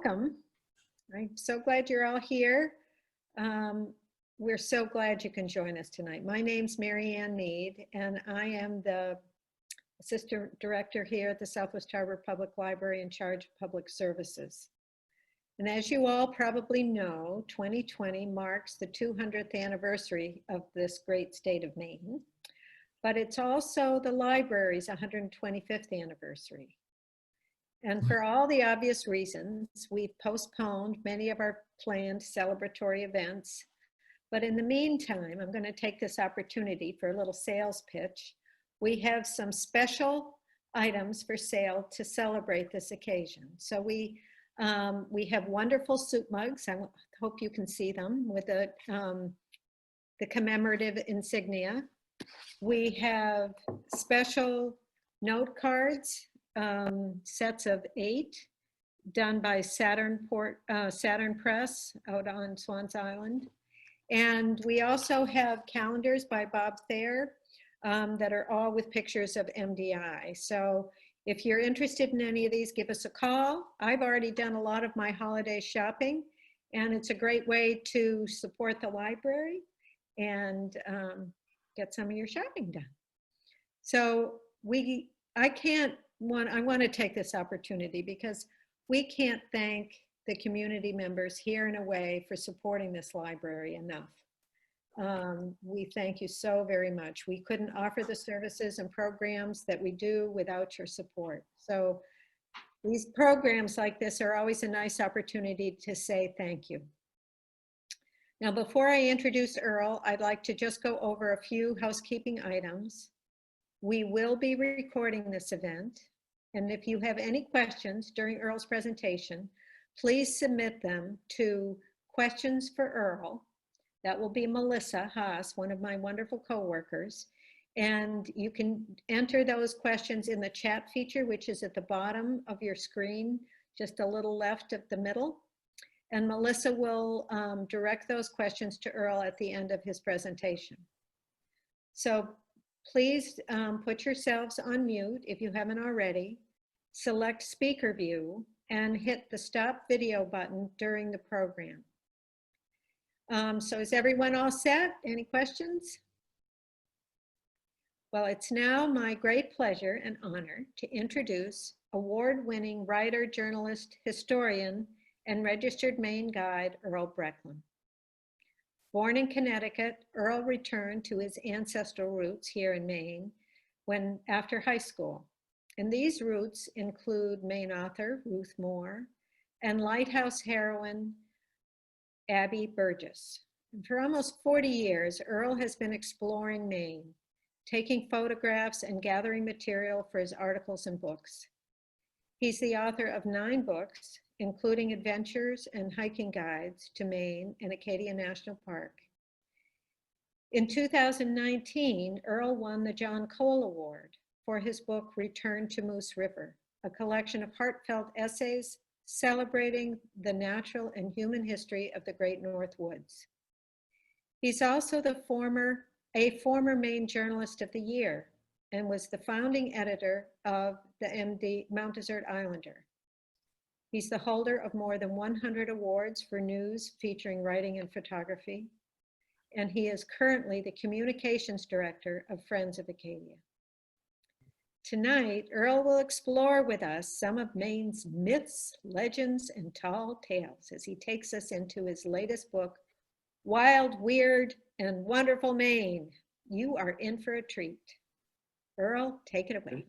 welcome. I'm so glad you're all here. We're so glad you can join us tonight. My name's Mary Ann Mead, and I am the Assistant Director here at the Southwest Harbor Public Library in charge of public services. And as you all probably know, 2020 marks the 200th anniversary of this great state of Maine, but it's also the library's 125th anniversary. And for all the obvious reasons, we've postponed many of our planned celebratory events. But in the meantime, I'm going to take this opportunity for a little sales pitch. We have some special items for sale to celebrate this occasion. So we have wonderful soup mugs. I hope you can see them with the commemorative insignia. We have special note cards, sets of 8, done by Saturn Press out on Swans Island. And we also have calendars by Bob Thayer that are all with pictures of MDI. So if you're interested in any of these, give us a call. I've already done a lot of my holiday shopping, and it's a great way to support the library and get some of your shopping done. So I want to take this opportunity because we can't thank the community members here and away for supporting this library enough. We thank you so very much. We couldn't offer the services and programs that we do without your support. So these programs like this are always a nice opportunity to say thank you. Now, before I introduce Earl, I'd like to just go over a few housekeeping items. We will be recording this event, and if you have any questions during Earl's presentation, please submit them to Questions for Earl. That will be Melissa Haas, one of my wonderful coworkers. And you can enter those questions in the chat feature, which is at the bottom of your screen, just a little left of the middle. And Melissa will direct those questions to Earl at the end of his presentation. So please put yourselves on mute if you haven't already. Select speaker view and hit the stop video button during the program. So is everyone all set? Any questions? Well, it's now my great pleasure and honor to introduce award-winning writer, journalist, historian, and registered Maine guide, Earl Brechlin. Born in Connecticut, Earl returned to his ancestral roots here in Maine after high school. And these roots include Maine author Ruth Moore and lighthouse heroine Abby Burgess. And for almost 40 years, Earl has been exploring Maine, taking photographs and gathering material for his articles and books. He's the author of 9 books, including adventures and hiking guides to Maine and Acadia National Park. In 2019, Earl won the John Cole Award for his book, Return to Moose River, a collection of heartfelt essays celebrating the natural and human history of the Great North Woods. He's also a former Maine Journalist of the Year and was the founding editor of the Mount Desert Islander. He's the holder of more than 100 awards for news featuring writing and photography, and he is currently the communications director of Friends of Acadia. Tonight, Earl will explore with us some of Maine's myths, legends, and tall tales as he takes us into his latest book, Wild, Weird, and Wonderful Maine. You are in for a treat. Earl, take it away.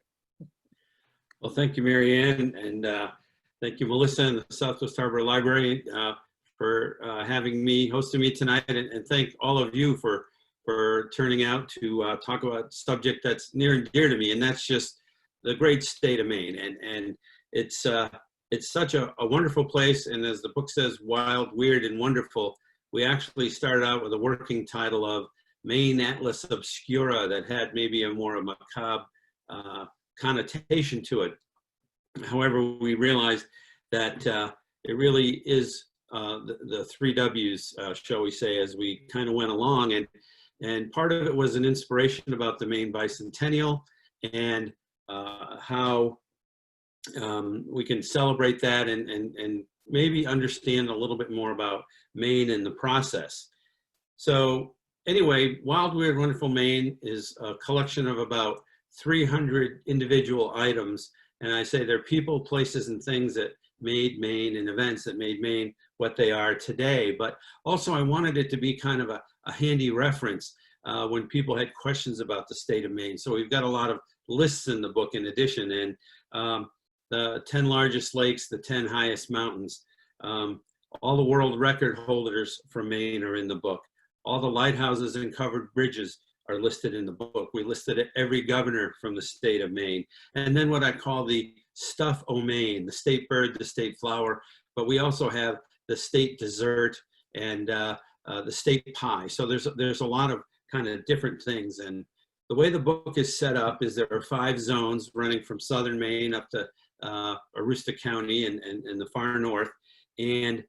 Well, thank you, Mary Ann, and thank you, Melissa and the Southwest Harbor Library for hosting me tonight, and thank all of you for turning out to talk about a subject that's near and dear to me, and that's just the great state of Maine. And it's such a wonderful place, and as the book says, wild, weird, and wonderful. We actually started out with a working title of Maine Atlas Obscura that had maybe a more macabre connotation to it. However, we realized that it really is the 3 W's, shall we say, as we kind of went along. And part of it was an inspiration about the Maine bicentennial and how we can celebrate that and maybe understand a little bit more about Maine and the process. So anyway, Wild, Weird, Wonderful Maine is a collection of about 300 individual items. And I say they're people, places, and things that made Maine, and events that made Maine what they are today. But also I wanted it to be kind of a handy reference when people had questions about the state of Maine. So we've got a lot of lists in the book in addition, and the 10 largest lakes, the 10 highest mountains, all the world record holders from Maine are in the book. All the lighthouses and covered bridges are listed in the book. We listed every governor from the state of Maine. And then what I call the stuff o' Maine, the state bird, the state flower, but we also have the state dessert and the state pie. So there's a lot of kind of different things. And the way the book is set up is there are 5 zones running from southern Maine up to Aroostook County and the far north. And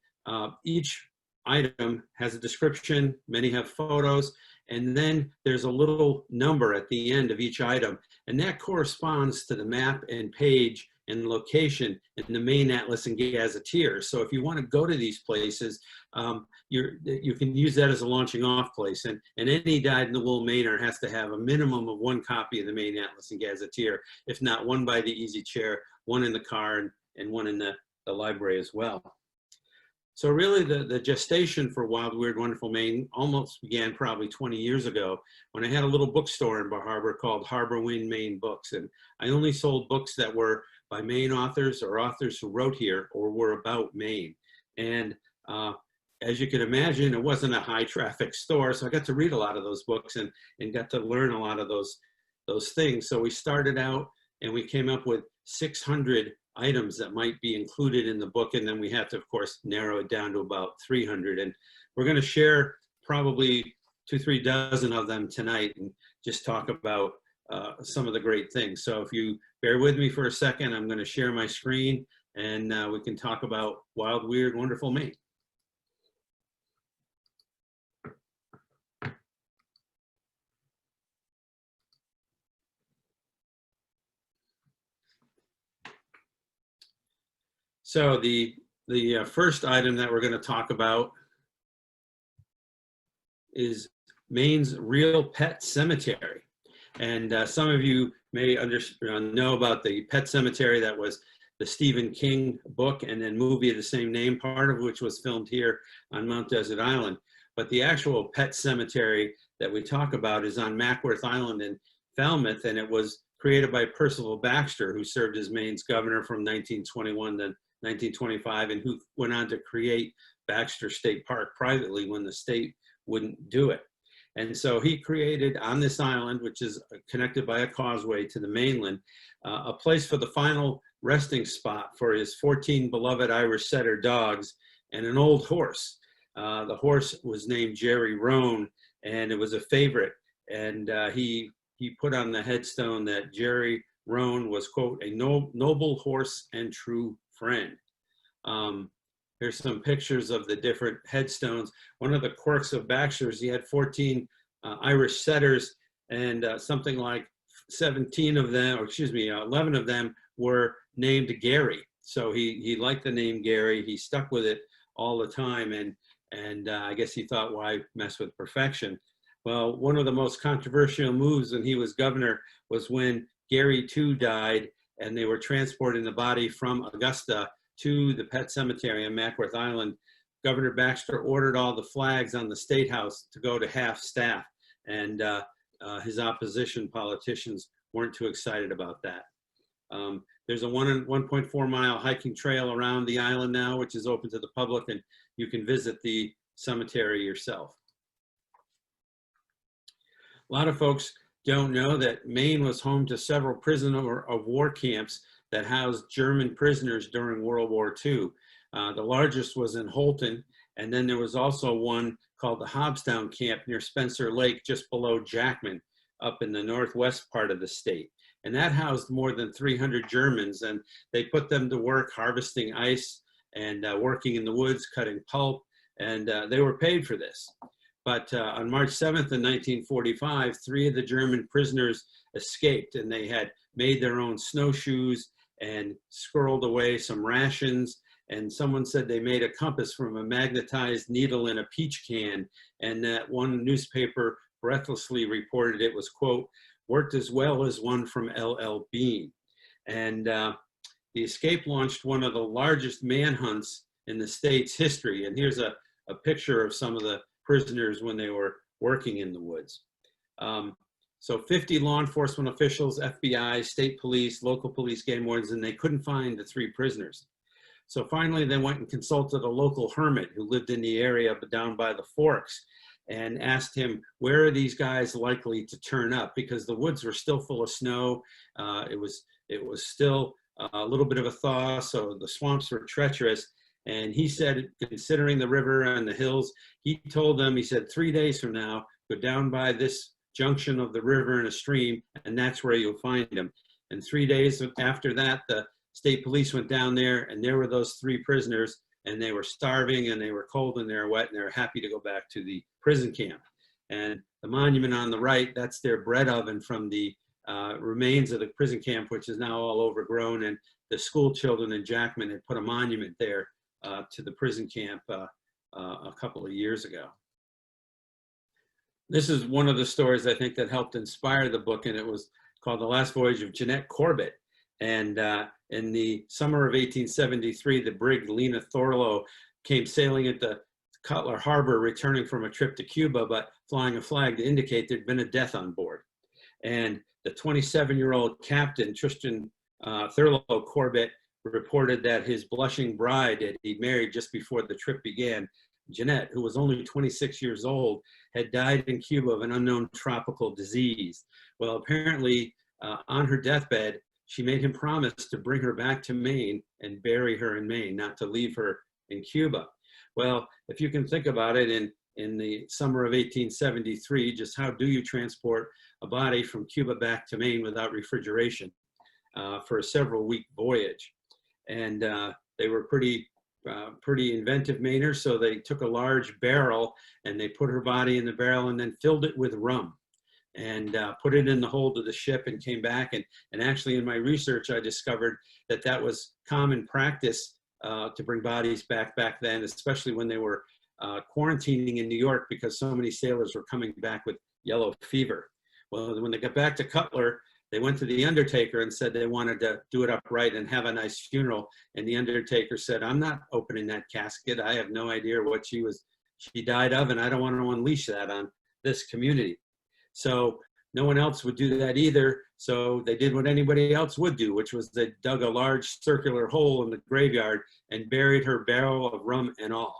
each item has a description, many have photos, and then there's a little number at the end of each item, and that corresponds to the map and page and location in the Maine Atlas and Gazetteer. So if you want to go to these places, you can use that as a launching off place, and any dyed-in-the-wool Mainer has to have a minimum of 1 copy of the Maine Atlas and Gazetteer, if not 1 by the easy chair, 1 in the car, and 1 in the library as well. So really the gestation for Wild, Weird, Wonderful Maine almost began probably 20 years ago when I had a little bookstore in Bar Harbor called Harbor Wind Maine Books. And I only sold books that were by Maine authors or authors who wrote here or were about Maine. And as you can imagine, it wasn't a high traffic store. So I got to read a lot of those books and got to learn a lot of those things. So we started out and we came up with 600 items that might be included in the book, and then we had to, of course, narrow it down to about 300. And we're going to share probably 2-3 dozen of them tonight and just talk about some of the great things. So if you bear with me for a second, I'm going to share my screen, and we can talk about Wild, Weird, Wonderful Maine. So the first item that we're going to talk about is Maine's Real Pet Cemetery. And some of you may know about the Pet Cemetery. That was the Stephen King book and then movie of the same name, part of which was filmed here on Mount Desert Island. But the actual Pet Cemetery that we talk about is on Mackworth Island in Falmouth, and it was created by Percival Baxter, who served as Maine's governor from 1921 to 1925, and who went on to create Baxter State Park privately when the state wouldn't do it. And so he created on this island, which is connected by a causeway to the mainland, a place for the final resting spot for his 14 beloved Irish setter dogs and an old horse. The horse was named Jerry Roan, and it was a favorite. And he put on the headstone that Jerry Roan was, quote, a noble horse and true friend. Here's some pictures of the different headstones. One of the quirks of Baxter's, he had 14 Irish setters, and something like 17 of them, or excuse me, 11 of them were named Gary. So he liked the name Gary. He stuck with it all the time, and I guess he thought, why mess with perfection? Well, one of the most controversial moves when he was governor was when Gary too died, and they were transporting the body from Augusta to the Pet Cemetery on Mackworth Island. Governor Baxter ordered all the flags on the State House to go to half staff, and his opposition politicians weren't too excited about that. There's a 1.4 mile hiking trail around the island now, which is open to the public, and you can visit the cemetery yourself. A lot of folks don't know that Maine was home to several prisoner of war camps that housed German prisoners during World War II. The largest was in Holton, and then there was also one called the Hobbstown Camp near Spencer Lake, just below Jackman, up in the northwest part of the state. And that housed more than 300 Germans, and they put them to work harvesting ice and working in the woods, cutting pulp, and they were paid for this. But on March 7th in 1945, 3 of the German prisoners escaped, and they had made their own snowshoes and squirreled away some rations and someone said they made a compass from a magnetized needle in a peach can, and that one newspaper breathlessly reported it was, quote, worked as well as one from LL Bean. And the escape launched one of the largest manhunts in the state's history. And here's a picture of some of the prisoners when they were working in the woods. So 50 law enforcement officials, FBI, state police, local police, game wardens, and they couldn't find the 3 prisoners. So finally, they went and consulted a local hermit who lived in the area but down by the Forks, and asked him, where are these guys likely to turn up? Because the woods were still full of snow. It was still a little bit of a thaw, so the swamps were treacherous. And he said, considering the river and the hills, he told them, he said, 3 days from now, go down by this junction of the river and a stream, and that's where you'll find them. And 3 days after that, the state police went down there, and there were those 3 prisoners, and they were starving, and they were cold, and they were wet, and they were happy to go back to the prison camp. And the monument on the right, that's their bread oven from the remains of the prison camp, which is now all overgrown, and the school children in Jackman had put a monument there to the prison camp a couple of years ago. This is one of the stories I think that helped inspire the book, and it was called The Last Voyage of Jeannette Corbett. And in the summer of 1873, the brig Lena Thorlow came sailing at the Cutler Harbor, returning from a trip to Cuba, but flying a flag to indicate there'd been a death on board. And the 27-year-old captain, Tristan Thurlow Corbett, reported that his blushing bride that he married just before the trip began, Jeannette, who was only 26 years old, had died in Cuba of an unknown tropical disease. Well, apparently on her deathbed, she made him promise to bring her back to Maine and bury her in Maine, not to leave her in Cuba. Well, if you can think about it, in the summer of 1873, just how do you transport a body from Cuba back to Maine without refrigeration for a several-week voyage? And they were pretty inventive Mainers, so they took a large barrel and they put her body in the barrel and then filled it with rum and put it in the hold of the ship and came back. And actually in my research, I discovered that that was common practice to bring bodies back then, especially when they were quarantining in New York because so many sailors were coming back with yellow fever. Well, when they got back to Cutler, they went to the undertaker and said they wanted to do it upright and have a nice funeral. And the undertaker said, I'm not opening that casket. I have no idea what she died of, and I don't want to unleash that on this community. So no one else would do that either. So they did what anybody else would do, which was they dug a large circular hole in the graveyard and buried her barrel of rum and all.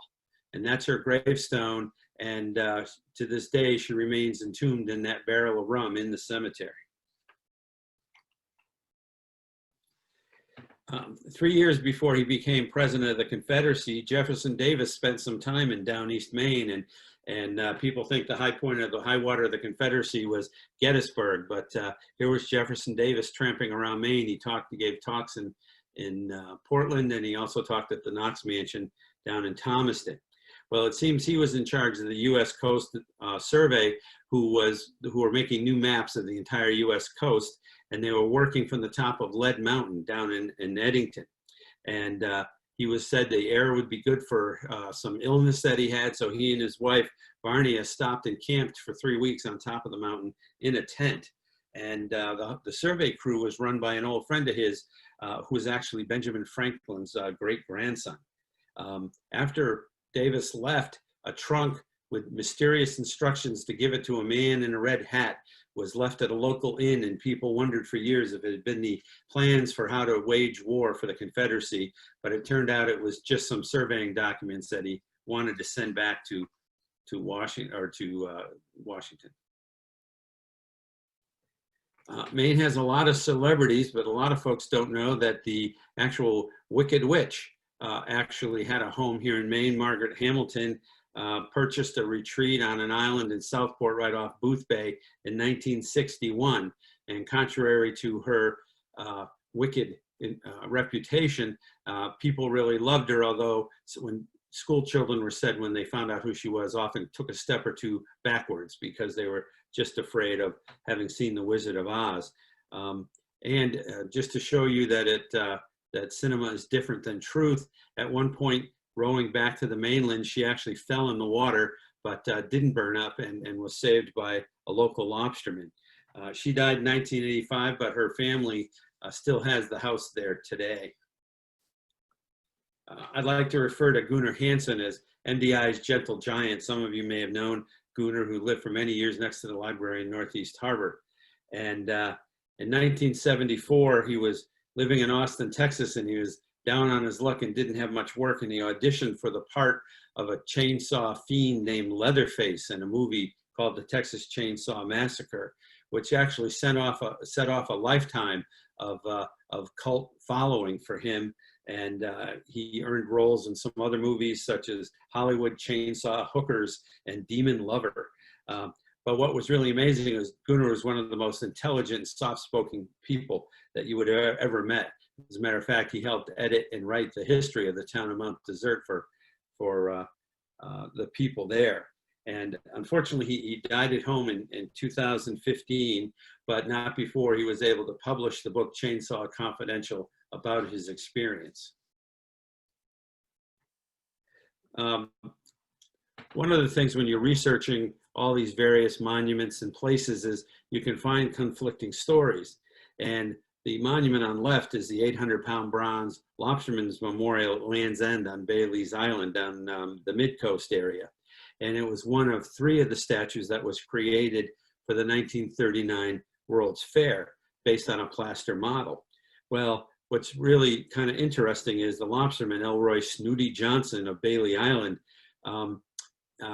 And that's her gravestone. And to this day, she remains entombed in that barrel of rum in the cemetery. 3 years before he became president of the Confederacy, Jefferson Davis spent some time in down East Maine, and people think the high point of the high water of the Confederacy was Gettysburg, but here was Jefferson Davis tramping around Maine. He gave talks in Portland, and he also talked at the Knox Mansion down in Thomaston. Well, it seems he was in charge of the U.S. Coast Survey, who were making new maps of the entire U.S. coast, and they were working from the top of Lead Mountain down in Eddington. And he was said the air would be good for some illness that he had, so he and his wife, Barnea, stopped and camped for 3 weeks on top of the mountain in a tent. And the survey crew was run by an old friend of his, who was actually Benjamin Franklin's great-grandson. After Davis left, a trunk with mysterious instructions to give it to a man in a red hat was left at a local inn, and people wondered for years if it had been the plans for how to wage war for the Confederacy, but it turned out it was just some surveying documents that he wanted to send back to Washington, or to Washington. Maine has a lot of celebrities, but a lot of folks don't know that the actual Wicked Witch actually had a home here in Maine. Margaret Hamilton purchased a retreat on an island in Southport right off Booth Bay in 1961. And contrary to her wicked reputation, people really loved her, although when school children were said when they found out who she was, often took a step or two backwards because they were just afraid of having seen the Wizard of Oz. And just to show you that that cinema is different than truth. At one point, rowing back to the mainland, she actually fell in the water, but didn't burn up and was saved by a local lobsterman. She died in 1985, but her family still has the house there today. I'd like to refer to Gorman Hanson as MDI's gentle giant. Some of you may have known Gunnar, who lived for many years next to the library in Northeast Harbor. And in 1974, he was living in Austin, Texas, and he was down on his luck and didn't have much work, and he auditioned for the part of a chainsaw fiend named Leatherface in a movie called The Texas Chainsaw Massacre, which actually set off a lifetime of cult following for him. And he earned roles in some other movies such as Hollywood Chainsaw, Hookers, and Demon Lover. But what was really amazing is Gunnar was one of the most intelligent, soft-spoken people that you would have ever met. As a matter of fact, he helped edit and write the history of the town of Mount Desert for the people there. And unfortunately, he died at home in 2015, but not before he was able to publish the book Chainsaw Confidential about his experience. One of the things when you're researching all these various monuments and places is you can find conflicting stories. And the monument on left is the 800-pound bronze Lobstermen Memorial at Land's End on Bailey's Island down the mid-coast area. And it was one of 3 of the statues that was created for the 1939 World's Fair based on a plaster model. Well, what's really kind of interesting is the lobsterman, Elroy Snooty Johnson of Bailey Island,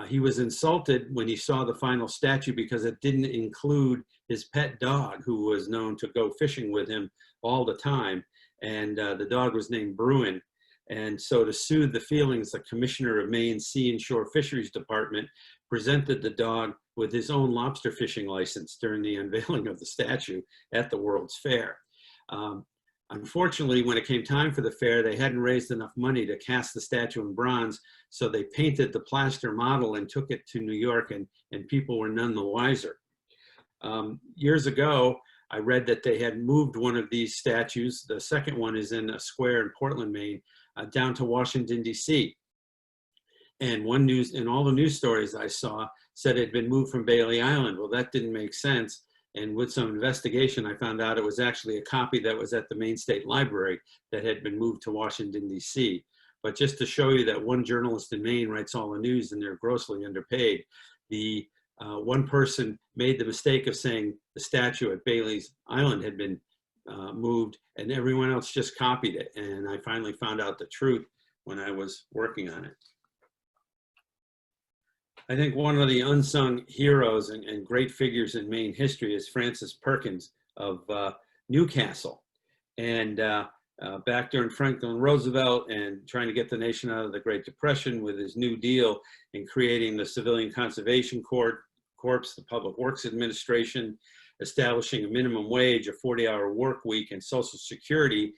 he was insulted when he saw the final statue because it didn't include his pet dog, who was known to go fishing with him all the time. And the dog was named Bruin. And so to soothe the feelings, the commissioner of Maine Sea and Shore Fisheries Department presented the dog with his own lobster fishing license during the unveiling of the statue at the World's Fair. Unfortunately, when it came time for the fair, they hadn't raised enough money to cast the statue in bronze, so they painted the plaster model and took it to New York, and people were none the wiser. Years ago, I read that they had moved one of these statues, the second one is in a square in Portland, Maine, down to Washington, D.C. And all the news stories I saw said it had been moved from Bailey Island. Well, that didn't make sense. And with some investigation, I found out it was actually a copy that was at the Maine State Library that had been moved to Washington, D.C. But just to show you that one journalist in Maine writes all the news and they're grossly underpaid, the one person made the mistake of saying the statue at Bailey's Island had been moved, and everyone else just copied it. And I finally found out the truth when I was working on it. I think one of the unsung heroes and great figures in Maine history is Francis Perkins of Newcastle. And back during Franklin Roosevelt and trying to get the nation out of the Great Depression with his New Deal and creating the Civilian Conservation Corps, the Public Works Administration, establishing a minimum wage, a 40-hour work week, and Social Security,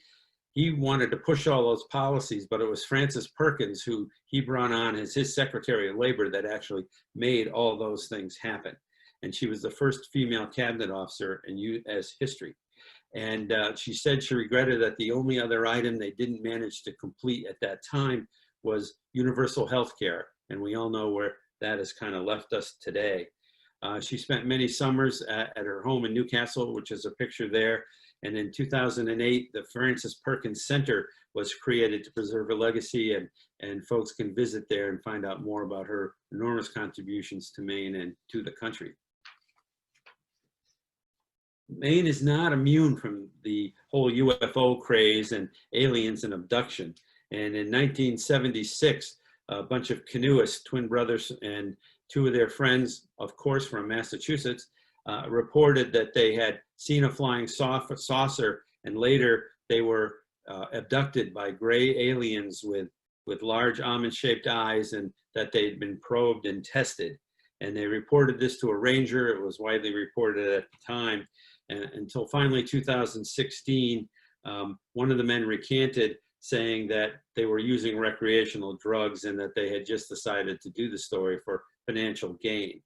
he wanted to push all those policies, but it was Frances Perkins who he brought on as his Secretary of Labor that actually made all those things happen. And she was the first female cabinet officer in U.S. history. And she said she regretted that the only other item they didn't manage to complete at that time was universal health care. And we all know where that has kind of left us today. She spent many summers at her home in Newcastle, which is a picture there. And in 2008, the Frances Perkins Center was created to preserve her legacy, and folks can visit there and find out more about her enormous contributions to Maine and to the country. Maine is not immune from the whole UFO craze and aliens and abduction. And in 1976, a bunch of canoeists, twin brothers, and 2 of their friends, of course, from Massachusetts, reported that they had seen a flying saucer, and later they were abducted by gray aliens with large almond-shaped eyes, and that they'd been probed and tested. And they reported this to a ranger. It was widely reported at the time. And until finally 2016, one of the men recanted, saying that they were using recreational drugs and that they had just decided to do the story for financial gain.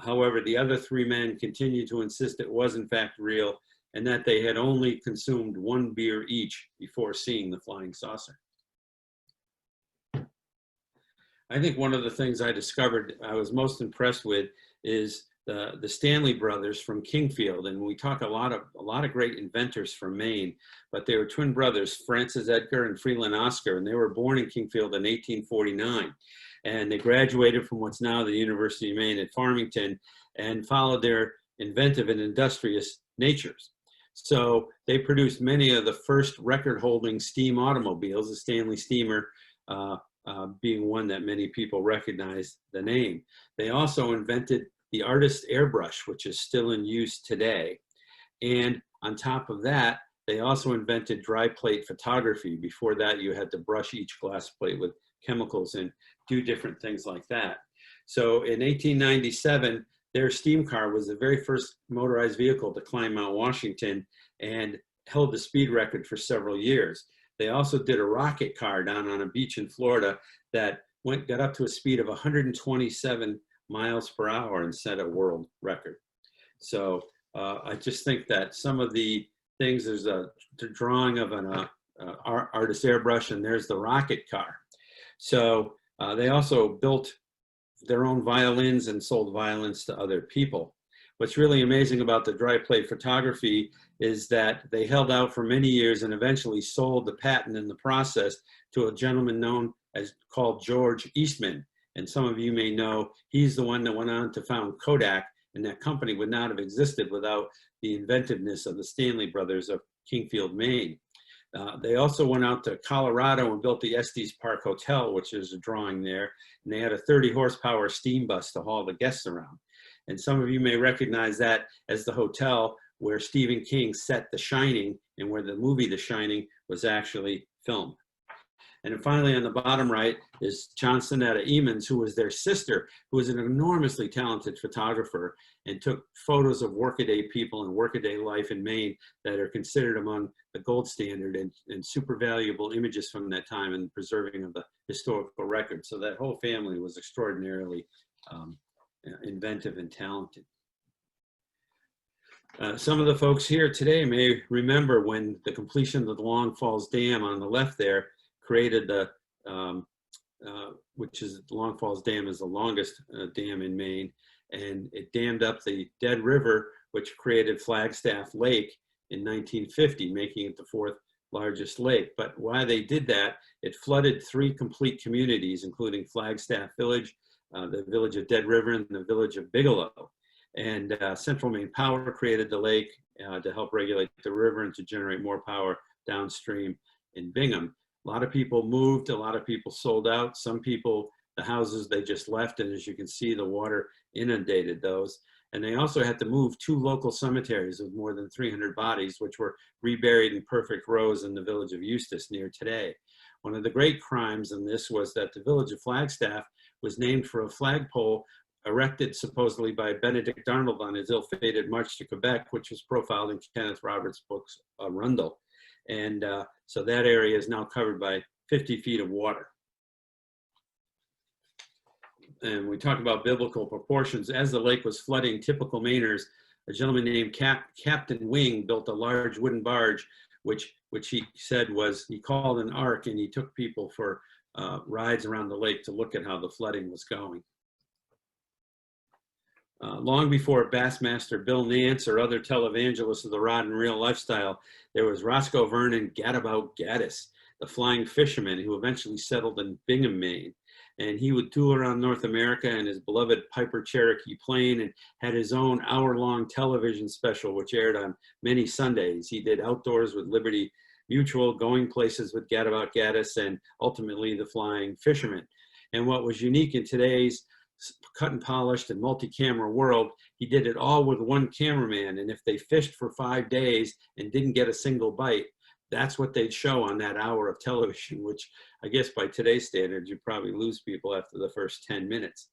However, the other 3 men continued to insist it was in fact real, and that they had only consumed one beer each before seeing the flying saucer. I think one of the things I discovered I was most impressed with is the Stanley Brothers from Kingfield. And we talk a lot of great inventors from Maine, but they were twin brothers, Francis Edgar and Freeland Oscar, and they were born in Kingfield in 1849. And they graduated from what's now the University of Maine at Farmington and followed their inventive and industrious natures. So they produced many of the first record-holding steam automobiles, the Stanley Steamer being one that many people recognize the name. They also invented the artist airbrush, which is still in use today. And on top of that, they also invented dry plate photography. Before that, you had to brush each glass plate with chemicals and do different things like that. So in 1897, their steam car was the very first motorized vehicle to climb Mount Washington and held the speed record for several years. They also did a rocket car down on a beach in Florida that got up to a speed of 127 miles per hour and set a world record. So I just think that some of the things, there's a drawing of an artist airbrush, and there's the rocket car. So they also built their own violins and sold violins to other people. What's really amazing about the dry plate photography is that they held out for many years and eventually sold the patent in the process to a gentleman known as called George Eastman. And some of you may know he's the one that went on to found Kodak, and that company would not have existed without the inventiveness of the Stanley Brothers of Kingfield, Maine. They also went out to Colorado and built the Estes Park Hotel, which is a drawing there, and they had a 30 horsepower steam bus to haul the guests around. And some of you may recognize that as the hotel where Stephen King set The Shining and where the movie The Shining was actually filmed. And then finally, on the bottom right is Johnsonetta Emons, who was their sister, who was an enormously talented photographer and took photos of workaday people and workaday life in Maine that are considered among the gold standard and super valuable images from that time and preserving of the historical record. So that whole family was extraordinarily inventive and talented. Some of the folks here today may remember when the completion of the Long Falls Dam on the left there created the, which is Long Falls Dam is the longest dam in Maine, and it dammed up the Dead River, which created Flagstaff Lake in 1950, making it the fourth largest lake. But while they did that, it flooded 3 complete communities, including Flagstaff Village, the village of Dead River, and the village of Bigelow. And Central Maine Power created the lake to help regulate the river and to generate more power downstream in Bingham. A lot of people moved, a lot of people sold out. Some people, the houses they just left, and as you can see, the water inundated those. And they also had to move 2 local cemeteries with more than 300 bodies, which were reburied in perfect rows in the village of Eustis near today. One of the great crimes in this was that the village of Flagstaff was named for a flagpole erected supposedly by Benedict Arnold on his ill-fated march to Quebec, which was profiled in Kenneth Roberts' books, Arundel. And so that area is now covered by 50 feet of water. And we talk about biblical proportions. As the lake was flooding, typical Mainers, a gentleman named Captain Wing built a large wooden barge, which he said was, he called an ark, and he took people for rides around the lake to look at how the flooding was going. Long before Bassmaster Bill Nance or other televangelists of the rod and reel lifestyle, there was Roscoe Vernon Gadabout Gaddis, the Flying Fisherman, who eventually settled in Bingham, Maine. And he would tour around North America in his beloved Piper Cherokee plane and had his own hour-long television special, which aired on many Sundays. He did Outdoors with Liberty Mutual, Going Places with Gadabout Gaddis, and ultimately the Flying Fisherman. And what was unique in today's cut and polished and multi-camera world, he did it all with one cameraman. And if they fished for 5 days and didn't get a single bite, that's what they'd show on that hour of television, which I guess by today's standards, you probably lose people after the first 10 minutes.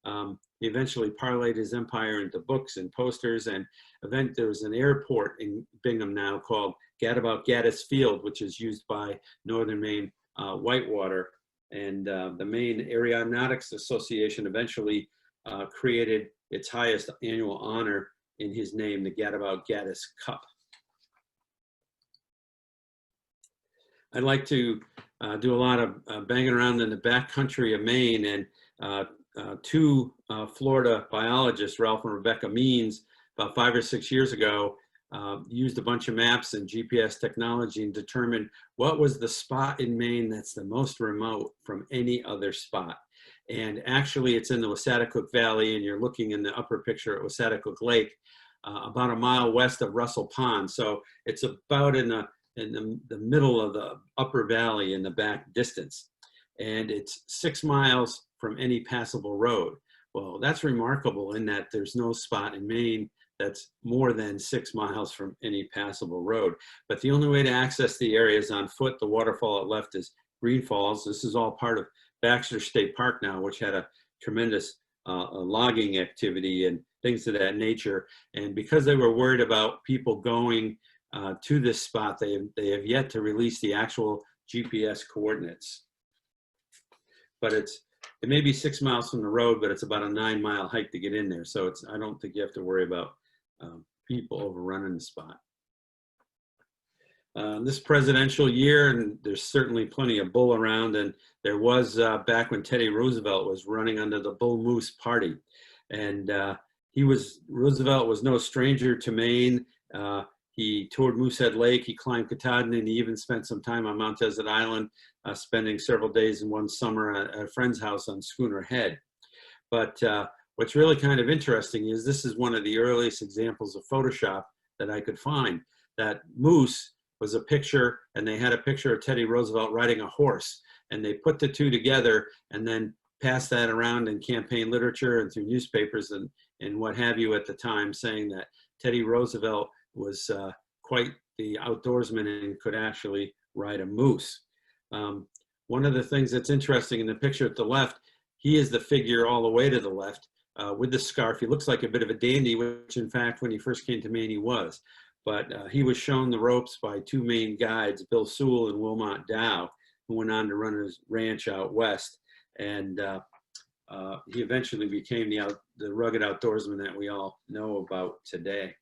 He eventually parlayed his empire into books and posters, and there was an airport in Bingham now called Gadabout Gaddis Field, which is used by Northern Maine Whitewater. And the Maine Aeronautics Association eventually created its highest annual honor in his name, the Gadabout Gaddis Cup. I like to do a lot of banging around in the back country of Maine, and two Florida biologists, Ralph and Rebecca Means, about 5 or 6 years ago, used a bunch of maps and GPS technology and determined what was the spot in Maine that's the most remote from any other spot. And actually it's in the Wassatecook Valley, and you're looking in the upper picture at Wassatecook Lake, about a mile west of Russell Pond. So it's about in the middle of the upper valley in the back distance. And it's 6 miles from any passable road. Well, that's remarkable in that there's no spot in Maine that's more than 6 miles from any passable road. But the only way to access the area is on foot. The waterfall at left is Green Falls. This is all part of Baxter State Park now, which had a tremendous logging activity and things of that nature. And because they were worried about people going to this spot, they have yet to release the actual GPS coordinates. But it may be 6 miles from the road, but it's about a 9-mile hike to get in there. So I don't think you have to worry about people overrunning the spot. This presidential year, and there's certainly plenty of bull around, and there was back when Teddy Roosevelt was running under the Bull Moose Party. And Roosevelt was no stranger to Maine. He toured Moosehead Lake, he climbed Katahdin, and he even spent some time on Mount Desert Island, spending several days in one summer at a friend's house on Schooner Head. But what's really kind of interesting is this is one of the earliest examples of Photoshop that I could find. That moose was a picture, and they had a picture of Teddy Roosevelt riding a horse, and they put the two together and then passed that around in campaign literature and through newspapers and what have you at the time, saying that Teddy Roosevelt was quite the outdoorsman and could actually ride a moose. One of the things that's interesting in the picture at the left, he is the figure all the way to the left with the scarf. He looks like a bit of a dandy, which in fact, when he first came to Maine, he was. But he was shown the ropes by two Maine guides, Bill Sewell and Wilmot Dow, who went on to run his ranch out west. And he eventually became the rugged outdoorsman that we all know about today.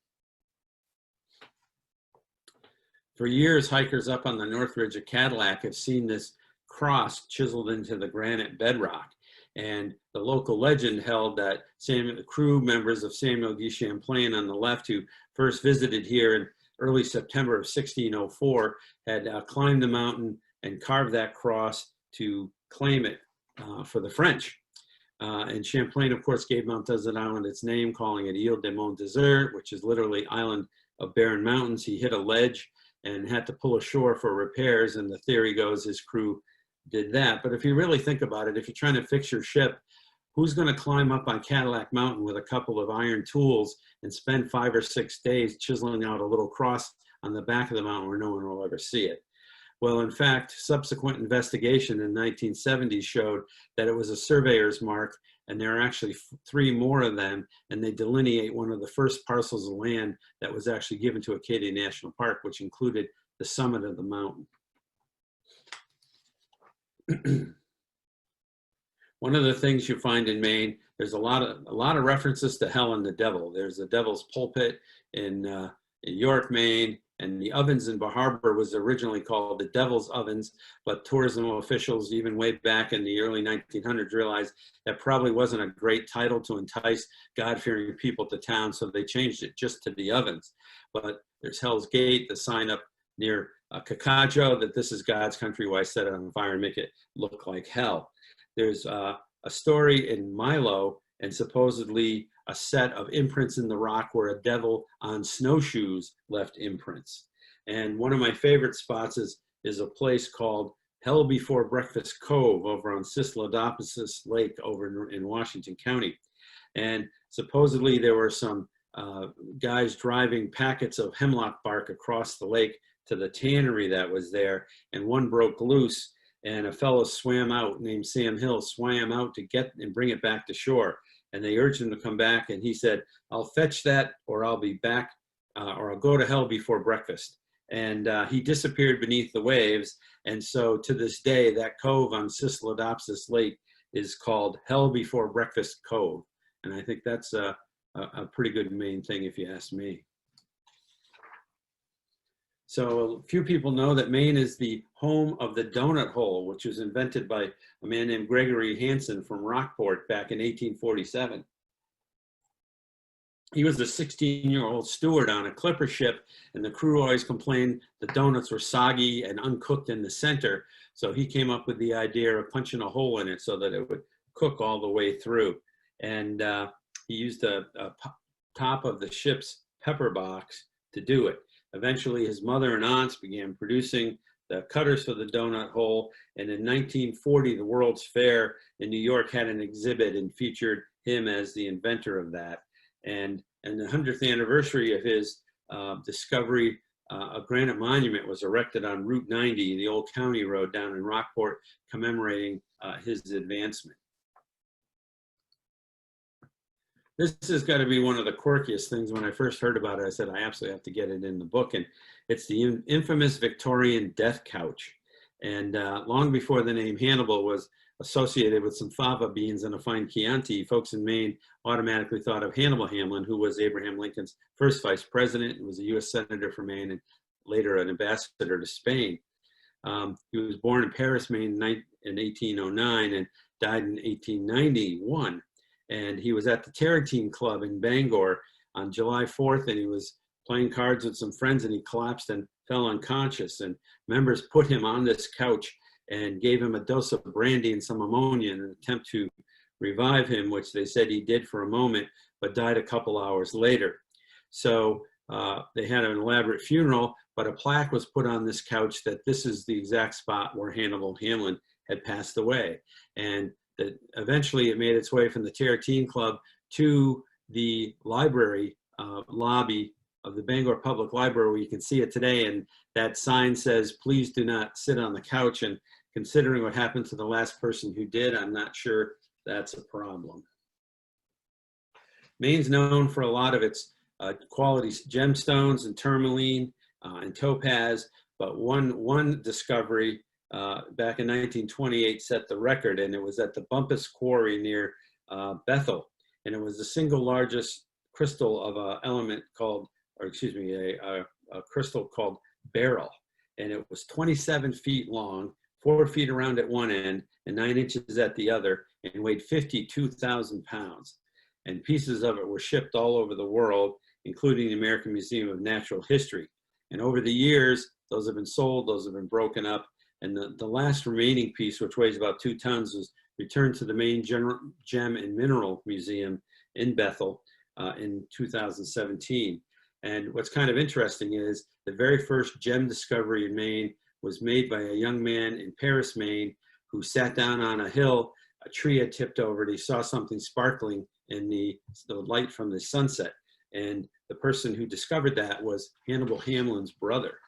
For years, hikers up on the North Ridge of Cadillac have seen this cross chiseled into the granite bedrock. And the local legend held that the crew members of Samuel de Champlain on the left, who first visited here in early September of 1604, had climbed the mountain and carved that cross to claim it for the French. And Champlain, of course, gave Mount Desert Island its name, calling it Ile de Mont Desert, which is literally island of barren mountains. He hit a ledge and had to pull ashore for repairs, and the theory goes his crew did that. But if you really think about it, if you're trying to fix your ship, who's going to climb up on Cadillac Mountain with a couple of iron tools and spend 5 or 6 days chiseling out a little cross on the back of the mountain where no one will ever see it? Well, in fact, subsequent investigation in the 1970s showed that it was a surveyor's mark, and there are actually 3 more of them, and they delineate one of the first parcels of land that was actually given to Acadia National Park, which included the summit of the mountain. One of the things you find in Maine, there's a lot of references to hell and the devil. There's the Devil's Pulpit in York, Maine, and the ovens in Bar Harbor was originally called the Devil's Ovens, but tourism officials, even way back in the early 1900s, realized that probably wasn't a great title to entice God-fearing people to town, so they changed it just to the ovens. But there's Hell's Gate, the sign up near Coca, that this is God's country, why set it on fire and make it look like hell. There's a story in Milo, and supposedly a set of imprints in the rock where a devil on snowshoes left imprints. And one of my favorite spots is a place called Hell Before Breakfast Cove over on Sislodopsis Lake over in Washington County. And supposedly there were some guys driving packets of hemlock bark across the lake to the tannery that was there, and one broke loose, and a fellow swam out named Sam Hill swam out to get and bring it back to shore. And they urged him to come back, and he said, "I'll fetch that, or I'll be back, or I'll go to hell before breakfast." And he disappeared beneath the waves. And so to this day, that cove on Sislodopsis Lake is called Hell Before Breakfast Cove. And I think that's a pretty good Maine thing, if you ask me. So few people know that Maine is the home of the donut hole, which was invented by a man named Gregory Hanson from Rockport back in 1847. He was a 16-year-old steward on a clipper ship, and the crew always complained the donuts were soggy and uncooked in the center. So he came up with the idea of punching a hole in it so that it would cook all the way through. And he used a top of the ship's pepper box to do it. Eventually, his mother and aunts began producing the cutters for the donut hole. And in 1940, the World's Fair in New York had an exhibit and featured him as the inventor of that. And the 100th anniversary of his discovery, a granite monument was erected on Route 90, the old county road down in Rockport, commemorating his advancement. This has got to be one of the quirkiest things. When I first heard about it, I said, I absolutely have to get it in the book. And it's the infamous Victorian death couch. And long before the name Hannibal was associated with some fava beans and a fine Chianti, folks in Maine automatically thought of Hannibal Hamlin, who was Abraham Lincoln's first vice president and was a U.S. senator for Maine and later an ambassador to Spain. He was born in Paris, Maine in 1809 and died in 1891. And he was at the Tarantine Club in Bangor on July 4th, and he was playing cards with some friends, and he collapsed and fell unconscious. And members put him on this couch and gave him a dose of brandy and some ammonia in an attempt to revive him, which they said he did for a moment, but died a couple hours later. So they had an elaborate funeral, but a plaque was put on this couch that this is the exact spot where Hannibal Hamlin had passed away. And that eventually it made its way from the Tarantine Club to the library lobby of the Bangor Public Library, where you can see it today. And that sign says, please do not sit on the couch. And considering what happened to the last person who did, I'm not sure that's a problem. Maine's known for a lot of its quality gemstones and tourmaline and topaz, but one discovery back in 1928 set the record, and it was at the Bumpus Quarry near Bethel. And it was the single largest crystal of a element called, or excuse me, a crystal called beryl. And it was 27 feet long, 4 feet around at one end and 9 inches at the other, and weighed 52,000 pounds. And pieces of it were shipped all over the world, including the American Museum of Natural History. And over the years, those have been sold, those have been broken up. And the last remaining piece, which weighs about 2 tons, was returned to the Maine Gem and Mineral Museum in Bethel in 2017. And what's kind of interesting is the very first gem discovery in Maine was made by a young man in Paris, Maine, who sat down on a hill. A tree had tipped over and he saw something sparkling in the light from the sunset. And the person who discovered that was Hannibal Hamlin's brother.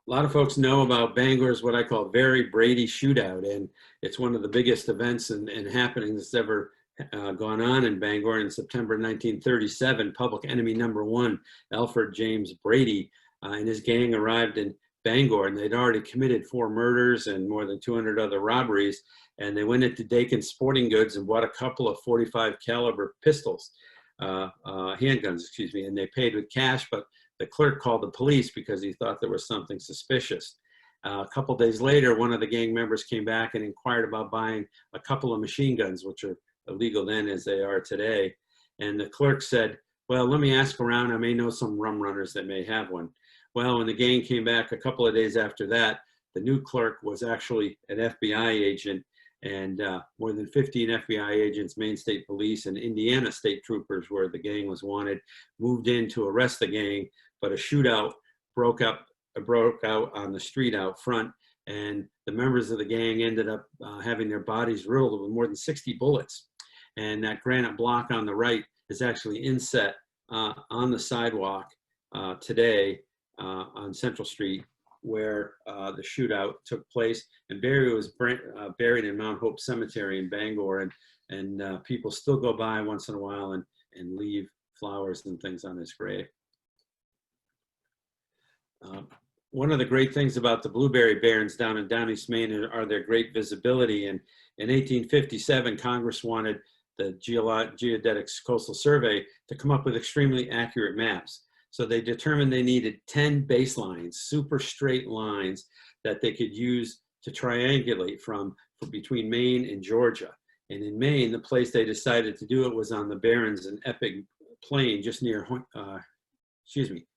A lot of folks know about Bangor's what I call very Brady Shootout, and it's one of the biggest events and happenings that's ever gone on in Bangor. In September 1937, public enemy #1, Alfred James Brady, and his gang arrived in Bangor, and they'd already committed 4 murders and more than 200 other robberies. And they went into Dakin Sporting Goods and bought a couple of .45 caliber pistols, handguns, excuse me, and they paid with cash, but the clerk called the police because he thought there was something suspicious. A couple days later, one of the gang members came back and inquired about buying a couple of machine guns, which are illegal then as they are today. And the clerk said, well, let me ask around. I may know some rum runners that may have one. Well, when the gang came back a couple of days after that, the new clerk was actually an FBI agent, and more than 15 FBI agents, Maine State Police and Indiana State Troopers, where the gang was wanted, moved in to arrest the gang, but a shootout broke out on the street out front, and the members of the gang ended up having their bodies riddled with more than 60 bullets. And that granite block on the right is actually inset on the sidewalk today on Central Street, where the shootout took place. And Barry was buried in Mount Hope Cemetery in Bangor, and people still go by once in a while and leave flowers and things on his grave. One of the great things about the blueberry barrens down in East Maine are their great visibility. And in 1857, Congress wanted the Geodetics Coastal Survey to come up with extremely accurate maps. So they determined they needed 10 baselines, super straight lines that they could use to triangulate from between Maine and Georgia. And in Maine, the place they decided to do it was on the Barrens and Epic Plain, just near,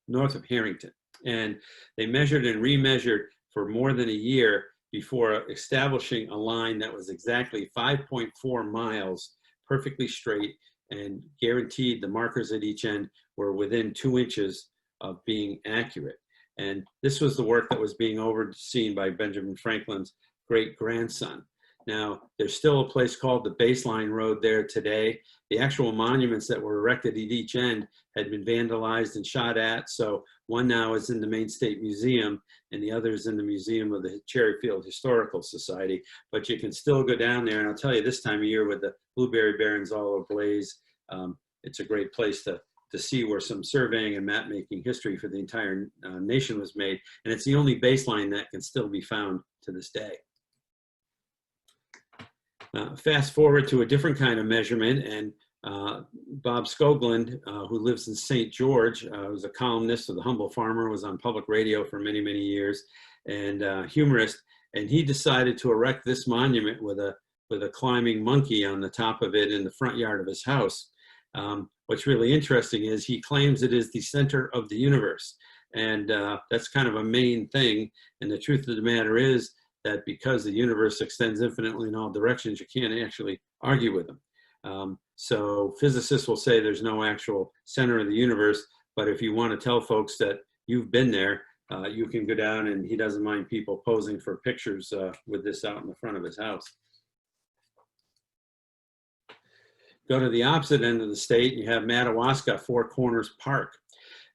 north of Harrington. And they measured and remeasured for more than a year before establishing a line that was exactly 5.4 miles, perfectly straight, and guaranteed the markers at each end were within 2 inches of being accurate. And this was the work that was being overseen by Benjamin Franklin's great-grandson. Now, there's still a place called the Baseline Road there today. The actual monuments that were erected at each end had been vandalized and shot at. So one now is in the Maine State Museum and the other is in the Museum of the Cherryfield Historical Society. But you can still go down there. And I'll tell you, this time of year with the blueberry barrens all ablaze, it's a great place to see where some surveying and map making history for the entire nation was made. And it's the only baseline that can still be found to this day. Fast forward to a different kind of measurement, and Bob Skoglund, who lives in St. George, was a columnist of The Humble Farmer, was on public radio for many, many years, and humorist, and he decided to erect this monument with a climbing monkey on the top of it in the front yard of his house. What's really interesting is he claims it is the center of the universe, and that's kind of a main thing, and the truth of the matter is that because the universe extends infinitely in all directions, you can't actually argue with them. So physicists will say there's no actual center of the universe, but if you want to tell folks that you've been there, you can go down, and he doesn't mind people posing for pictures with this out in the front of his house. Go to the opposite end of the state, you have Madawaska Four Corners Park.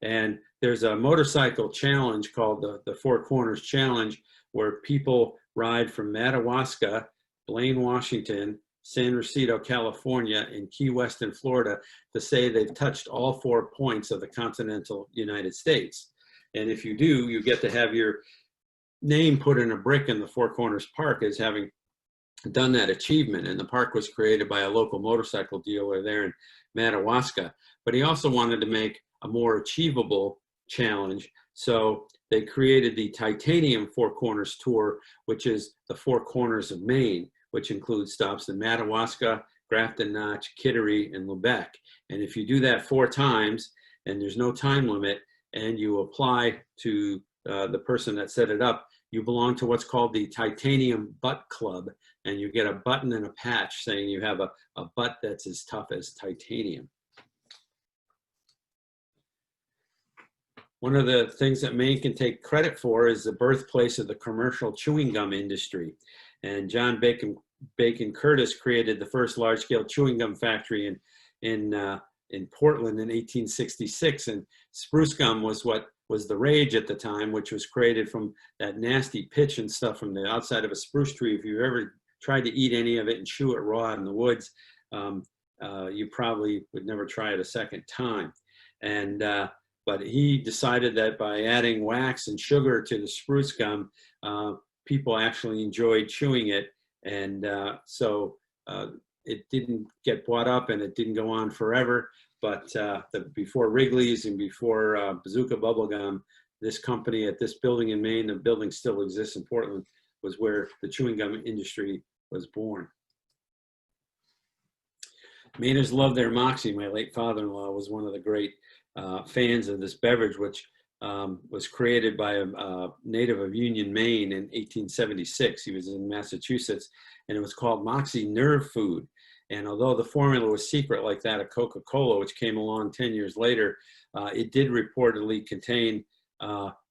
And there's a motorcycle challenge called the Four Corners Challenge, where people ride from Madawaska, Blaine, Washington, San Rosito, California, and Key West in Florida to say they've touched all 4 points of the continental United States. And if you do, you get to have your name put in a brick in the Four Corners Park as having done that achievement. And the park was created by a local motorcycle dealer there in Madawaska. But he also wanted to make a more achievable challenge. So they created the Titanium Four Corners Tour, which is the Four Corners of Maine, which includes stops in Madawaska, Grafton Notch, Kittery, and Lubec. And if you do that 4 times, and there's no time limit, and you apply to the person that set it up, you belong to what's called the Titanium Butt Club, and you get a button and a patch saying you have a butt that's as tough as titanium. One of the things that Maine can take credit for is the birthplace of the commercial chewing gum industry. And John Bacon Curtis created the first large-scale chewing gum factory in Portland in 1866. And spruce gum was what was the rage at the time, which was created from that nasty pitch and stuff from the outside of a spruce tree. If you ever tried to eat any of it and chew it raw in the woods, you probably would never try it a second time. And but he decided that by adding wax and sugar to the spruce gum, people actually enjoyed chewing it. And so it didn't get bought up and it didn't go on forever. But before Wrigley's and before Bazooka Bubblegum, this company at this building in Maine, the building still exists in Portland, was where the chewing gum industry was born. Mainers love their Moxie. My late father-in-law was one of the great fans of this beverage, which was created by a native of Union, Maine in 1876. He was in Massachusetts, and it was called Moxie Nerve Food. And although the formula was secret like that of Coca-Cola, which came along 10 years later, it did reportedly contain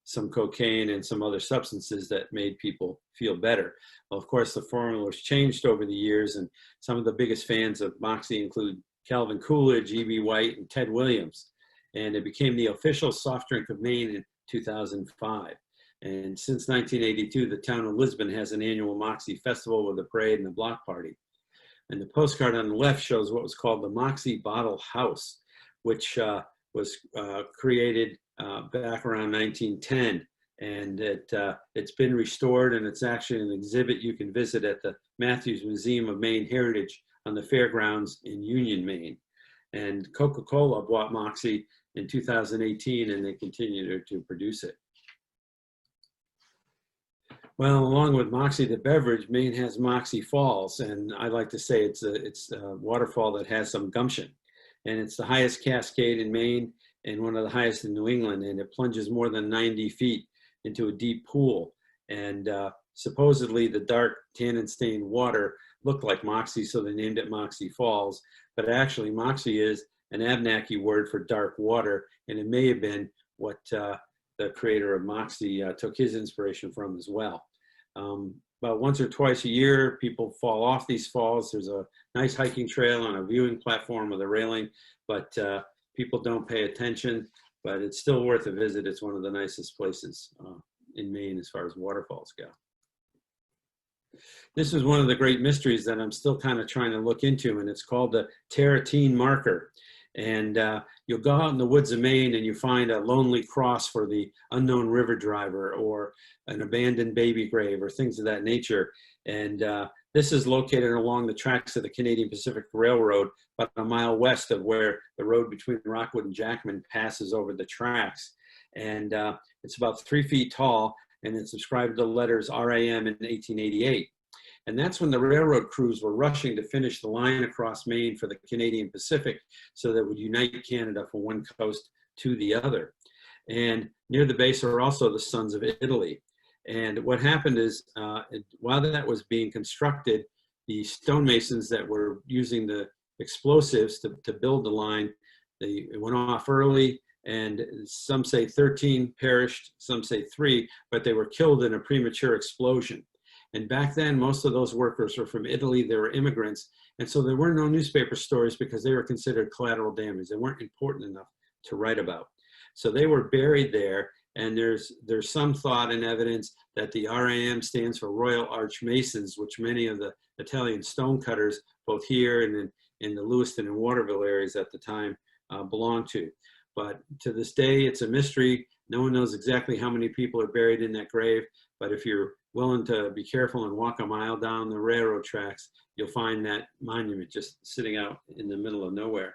some cocaine and some other substances that made people feel better. Well, of course, the formula has changed over the years, and some of the biggest fans of Moxie include Calvin Coolidge, E.B. White, and Ted Williams. And it became the official soft drink of Maine in 2005. And since 1982, the town of Lisbon has an annual Moxie festival with a parade and a block party. And the postcard on the left shows what was called the Moxie Bottle House, which was created back around 1910. And it's been restored, and it's actually an exhibit you can visit at the Matthews Museum of Maine Heritage on the fairgrounds in Union, Maine. And Coca-Cola bought Moxie in 2018, and they continue to produce it. Well, along with Moxie the beverage, Maine has Moxie Falls, and I like to say it's a waterfall that has some gumption. And it's the highest cascade in Maine and one of the highest in New England, and it plunges more than 90 feet into a deep pool. And supposedly the dark tannin-stained water looked like Moxie, so they named it Moxie Falls. But actually, Moxie is an Abenaki word for dark water, and it may have been what the creator of Moxie took his inspiration from as well. About once or twice a year, people fall off these falls. There's a nice hiking trail on a viewing platform with a railing, but people don't pay attention, but it's still worth a visit. It's one of the nicest places in Maine as far as waterfalls go. This is one of the great mysteries that I'm still kind of trying to look into, and it's called the Tarratine marker. And you'll go out in the woods of Maine and you find a lonely cross for the unknown river driver or an abandoned baby grave or things of that nature. And this is located along the tracks of the Canadian Pacific Railroad, about a mile west of where the road between Rockwood and Jackman passes over the tracks. And it's about 3 feet tall, and it's inscribed the letters RAM in 1888. And that's when the railroad crews were rushing to finish the line across Maine for the Canadian Pacific so that it would unite Canada from one coast to the other. And near the base are also the Sons of Italy. And what happened is, while that was being constructed, the stonemasons that were using the explosives to build the line, they went off early, and some say 13 perished, some say 3, but they were killed in a premature explosion. And back then, most of those workers were from Italy. They were immigrants. And so there were no newspaper stories because they were considered collateral damage. They weren't important enough to write about. So they were buried there. And there's some thought and evidence that the RAM stands for Royal Arch Masons, which many of the Italian stonecutters, both here and in the Lewiston and Waterville areas at the time, belonged to. But to this day, it's a mystery. No one knows exactly how many people are buried in that grave. But if you're willing to be careful and walk a mile down the railroad tracks, you'll find that monument just sitting out in the middle of nowhere.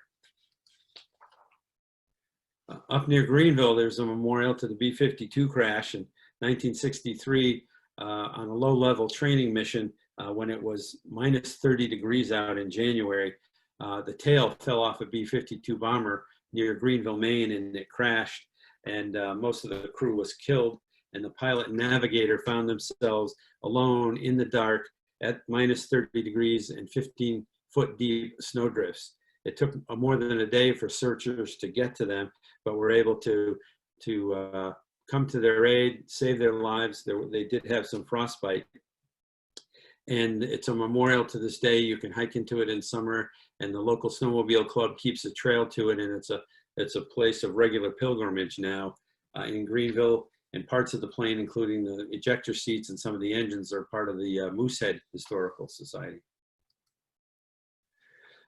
Up near Greenville, there's a memorial to the B52 crash in 1963 on a low-level training mission when it was minus 30 degrees out in January. The tail fell off a B52 bomber near Greenville, Maine, and it crashed, and most of the crew was killed. And the pilot and navigator found themselves alone in the dark at minus 30 degrees and 15-foot deep snowdrifts. It took more than a day for searchers to get to them, but were able to come to their aid, save their lives. They did have some frostbite. And it's a memorial to this day. You can hike into it in summer, and the local snowmobile club keeps a trail to it, and it's a place of regular pilgrimage now in Greenville. And parts of the plane, including the ejector seats and some of the engines, are part of the Moosehead Historical Society.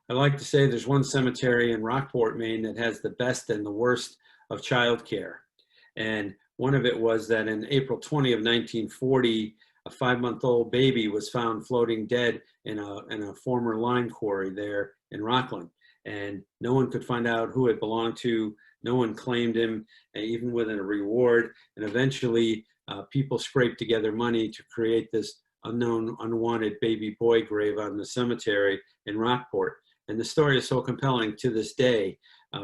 I like to say there's one cemetery in Rockport, Maine, that has the best and the worst of childcare. And one of it was that in April 20 of 1940, a 5-month-old baby was found floating dead in a former lime quarry there in Rockland. And no one could find out who it belonged to. No one claimed him, even with a reward. And eventually, people scraped together money to create this unknown, unwanted baby boy grave on the cemetery in Rockport. And the story is so compelling to this day.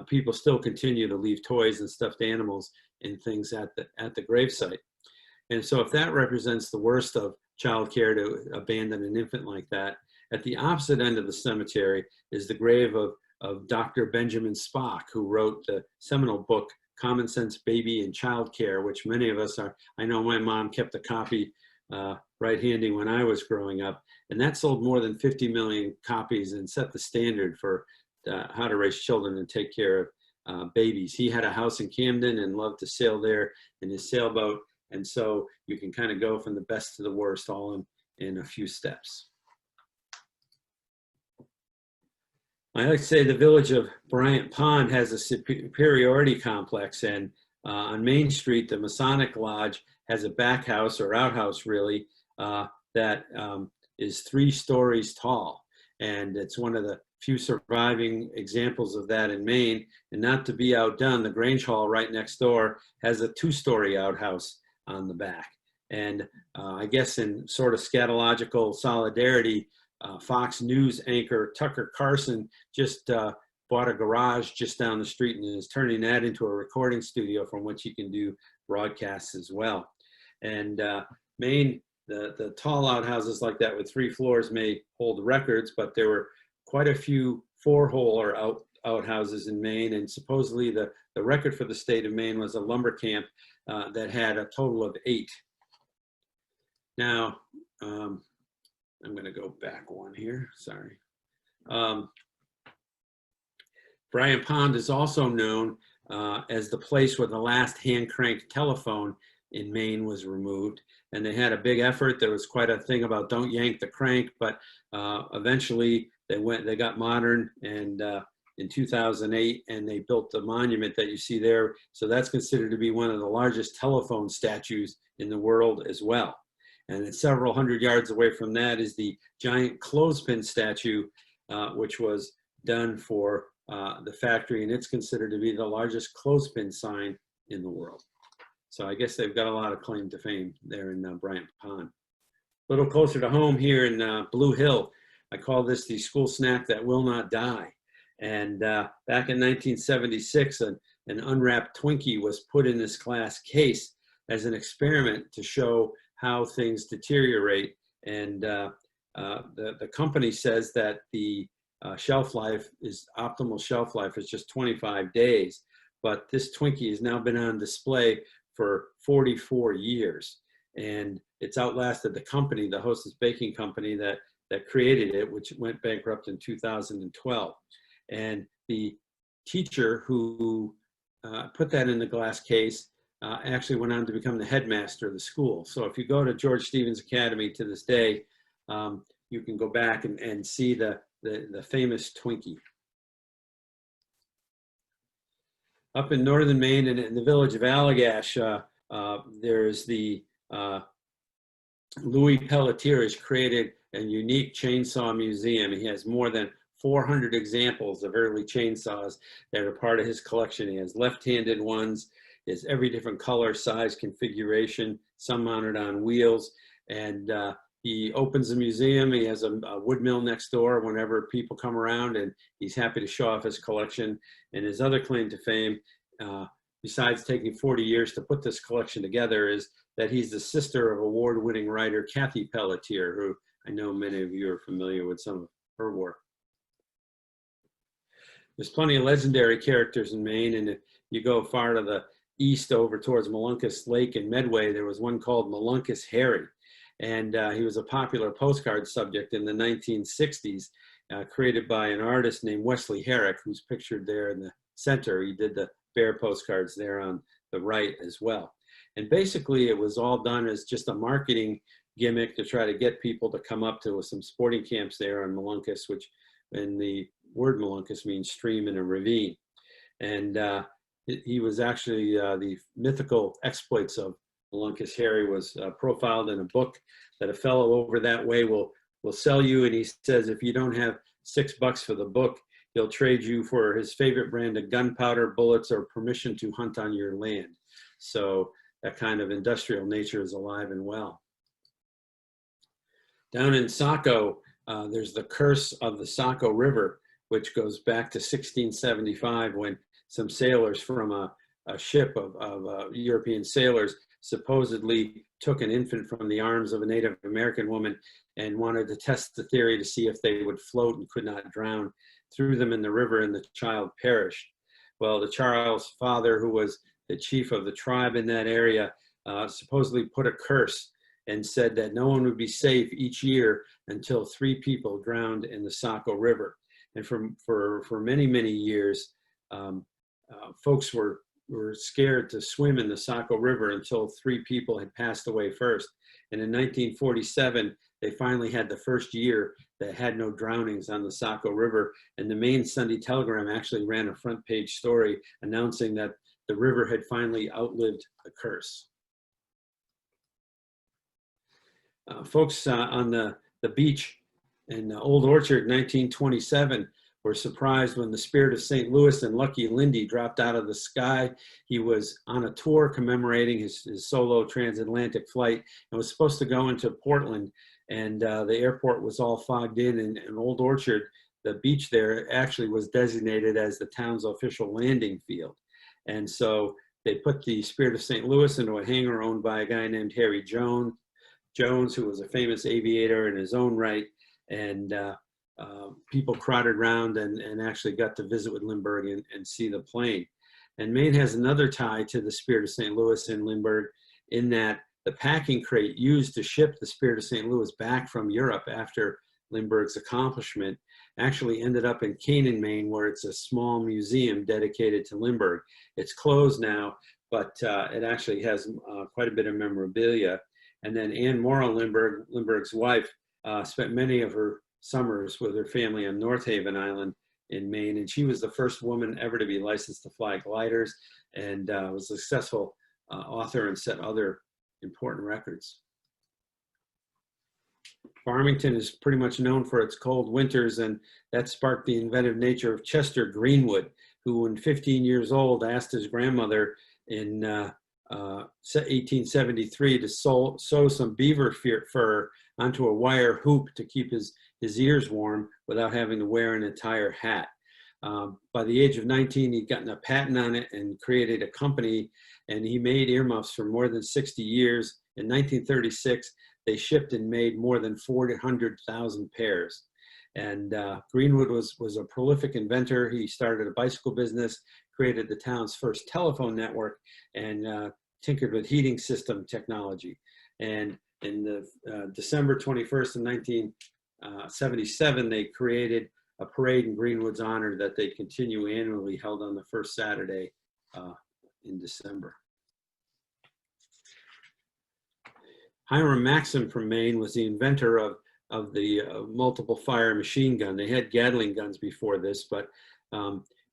People still continue to leave toys and stuffed animals and things at the gravesite. And so if that represents the worst of childcare, to abandon an infant like that, at the opposite end of the cemetery is the grave of Dr. Benjamin Spock, who wrote the seminal book, Common Sense Baby and Child Care, which many of us are. I know my mom kept a copy right handy when I was growing up, and that sold more than 50 million copies and set the standard for how to raise children and take care of babies. He had a house in Camden and loved to sail there in his sailboat, and so you can kind of go from the best to the worst all in a few steps. I like to say the village of Bryant Pond has a superiority complex, and on Main Street, the Masonic Lodge has a back house or outhouse really that is 3 stories tall. And it's one of the few surviving examples of that in Maine. And not to be outdone, the Grange Hall right next door has a 2-story outhouse on the back. And I guess in sort of scatological solidarity, Fox News anchor Tucker Carlson just bought a garage just down the street and is turning that into a recording studio from which he can do broadcasts as well. And Maine, the tall outhouses like that with 3 floors may hold records, but there were quite a few 4-hole or outhouses in Maine, and supposedly the record for the state of Maine was a lumber camp that had a total of 8. Now, I'm going to go back one here, sorry. Bryant Pond is also known as the place where the last hand-cranked telephone in Maine was removed. And they had a big effort. There was quite a thing about don't yank the crank, but eventually they got modern, and in 2008, and they built the monument that you see there. So that's considered to be one of the largest telephone statues in the world as well. And then several hundred yards away from that is the giant clothespin statue, which was done for the factory, and it's considered to be the largest clothespin sign in the world. So I guess they've got a lot of claim to fame there in Bryant Pond. A little closer to home here in Blue Hill, I call this the school snack that will not die. And back in 1976, an unwrapped Twinkie was put in this glass case as an experiment to show how things deteriorate. And the company says that the shelf life is, optimal shelf life is just 25 days. But this Twinkie has now been on display for 44 years. And it's outlasted the company, the Hostess Baking Company that created it, which went bankrupt in 2012. And the teacher who put that in the glass case actually went on to become the headmaster of the school. So if you go to George Stevens Academy to this day, you can go back and see the famous Twinkie. Up in northern Maine and in the village of Allagash, there's the Louis Pelletier has created a unique chainsaw museum. He has more than 400 examples of early chainsaws that are part of his collection. He has left-handed ones. He has every different color, size, configuration, some mounted on wheels. And he opens the museum. He has a wood mill next door whenever people come around, and he's happy to show off his collection. And his other claim to fame, besides taking 40 years to put this collection together, is that he's the sister of award-winning writer Kathy Pelletier, who I know many of you are familiar with some of her work. There's plenty of legendary characters in Maine, and if you go far to the east over towards Malunkas Lake in Medway, there was one called Malunkas Harry. And he was a popular postcard subject in the 1960s, created by an artist named Wesley Herrick, who's pictured there in the center. He did the bear postcards there on the right as well. And basically it was all done as just a marketing gimmick to try to get people to come up to some sporting camps there on Malunkas, which in the word Malunkas means stream in a ravine. And he was actually the mythical exploits of Malunkas Harry was profiled in a book that a fellow over that way will sell you. And he says, if you don't have $6 for the book, he'll trade you for his favorite brand of gunpowder, bullets, or permission to hunt on your land. So that kind of industrial nature is alive and well. Down in Saco, there's the curse of the Saco River, which goes back to 1675 when some sailors from a ship of European sailors supposedly took an infant from the arms of a Native American woman and wanted to test the theory to see if they would float and could not drown, threw them in the river, and the child perished. Well, the child's father, who was the chief of the tribe in that area, supposedly put a curse and said that no one would be safe each year until 3 people drowned in the Saco River. And for many, many years, folks were scared to swim in the Saco River until 3 people had passed away first. And in 1947, they finally had the first year that had no drownings on the Saco River. And the Maine Sunday Telegram actually ran a front page story announcing that the river had finally outlived the curse. Folks on the beach in Old Orchard, 1927, were surprised when the Spirit of St. Louis and Lucky Lindy dropped out of the sky. He was on a tour commemorating his solo transatlantic flight and was supposed to go into Portland, and the airport was all fogged in. And Old Orchard, the beach there, actually was designated as the town's official landing field. And so they put the Spirit of St. Louis into a hangar owned by a guy named Harry Jones, who was a famous aviator in his own right. And people crowded around and actually got to visit with Lindbergh and see the plane. And Maine has another tie to the Spirit of St. Louis and Lindbergh, in that the packing crate used to ship the Spirit of St. Louis back from Europe after Lindbergh's accomplishment actually ended up in Canaan, Maine, where it's a small museum dedicated to Lindbergh. It's closed now, but it actually has quite a bit of memorabilia. And then Anne Morrow Lindbergh, Lindbergh's wife, spent many of her summers with her family on North Haven Island in Maine, and she was the first woman ever to be licensed to fly gliders, and was a successful author and set other important records. Farmington is pretty much known for its cold winters, and that sparked the inventive nature of Chester Greenwood, who, when 15 years old, asked his grandmother in 1873 to sew some beaver fur onto a wire hoop to keep his ears warm without having to wear an entire hat. By the age of 19, he'd gotten a patent on it and created a company, and he made earmuffs for more than 60 years. In 1936, they shipped and made more than 400,000 pairs. And Greenwood was a prolific inventor. He started a bicycle business, created the town's first telephone network, and tinkered with heating system technology. And in the December 21st of 1977, they created a parade in Greenwood's honor that they continue annually, held on the first Saturday in December. Hiram Maxim from Maine was the inventor of the multiple fire machine gun. They had Gatling guns before this, but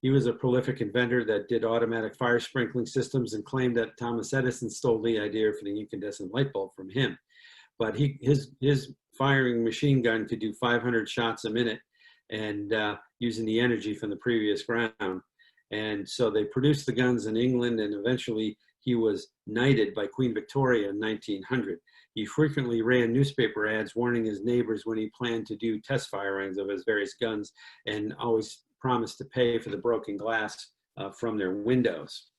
he was a prolific inventor that did automatic fire sprinkling systems and claimed that Thomas Edison stole the idea for the incandescent light bulb from him. But his firing machine gun could do 500 shots a minute, and using the energy from the previous round. And so they produced the guns in England, and eventually he was knighted by Queen Victoria in 1900. He frequently ran newspaper ads warning his neighbors when he planned to do test firings of his various guns, and always promised to pay for the broken glass from their windows.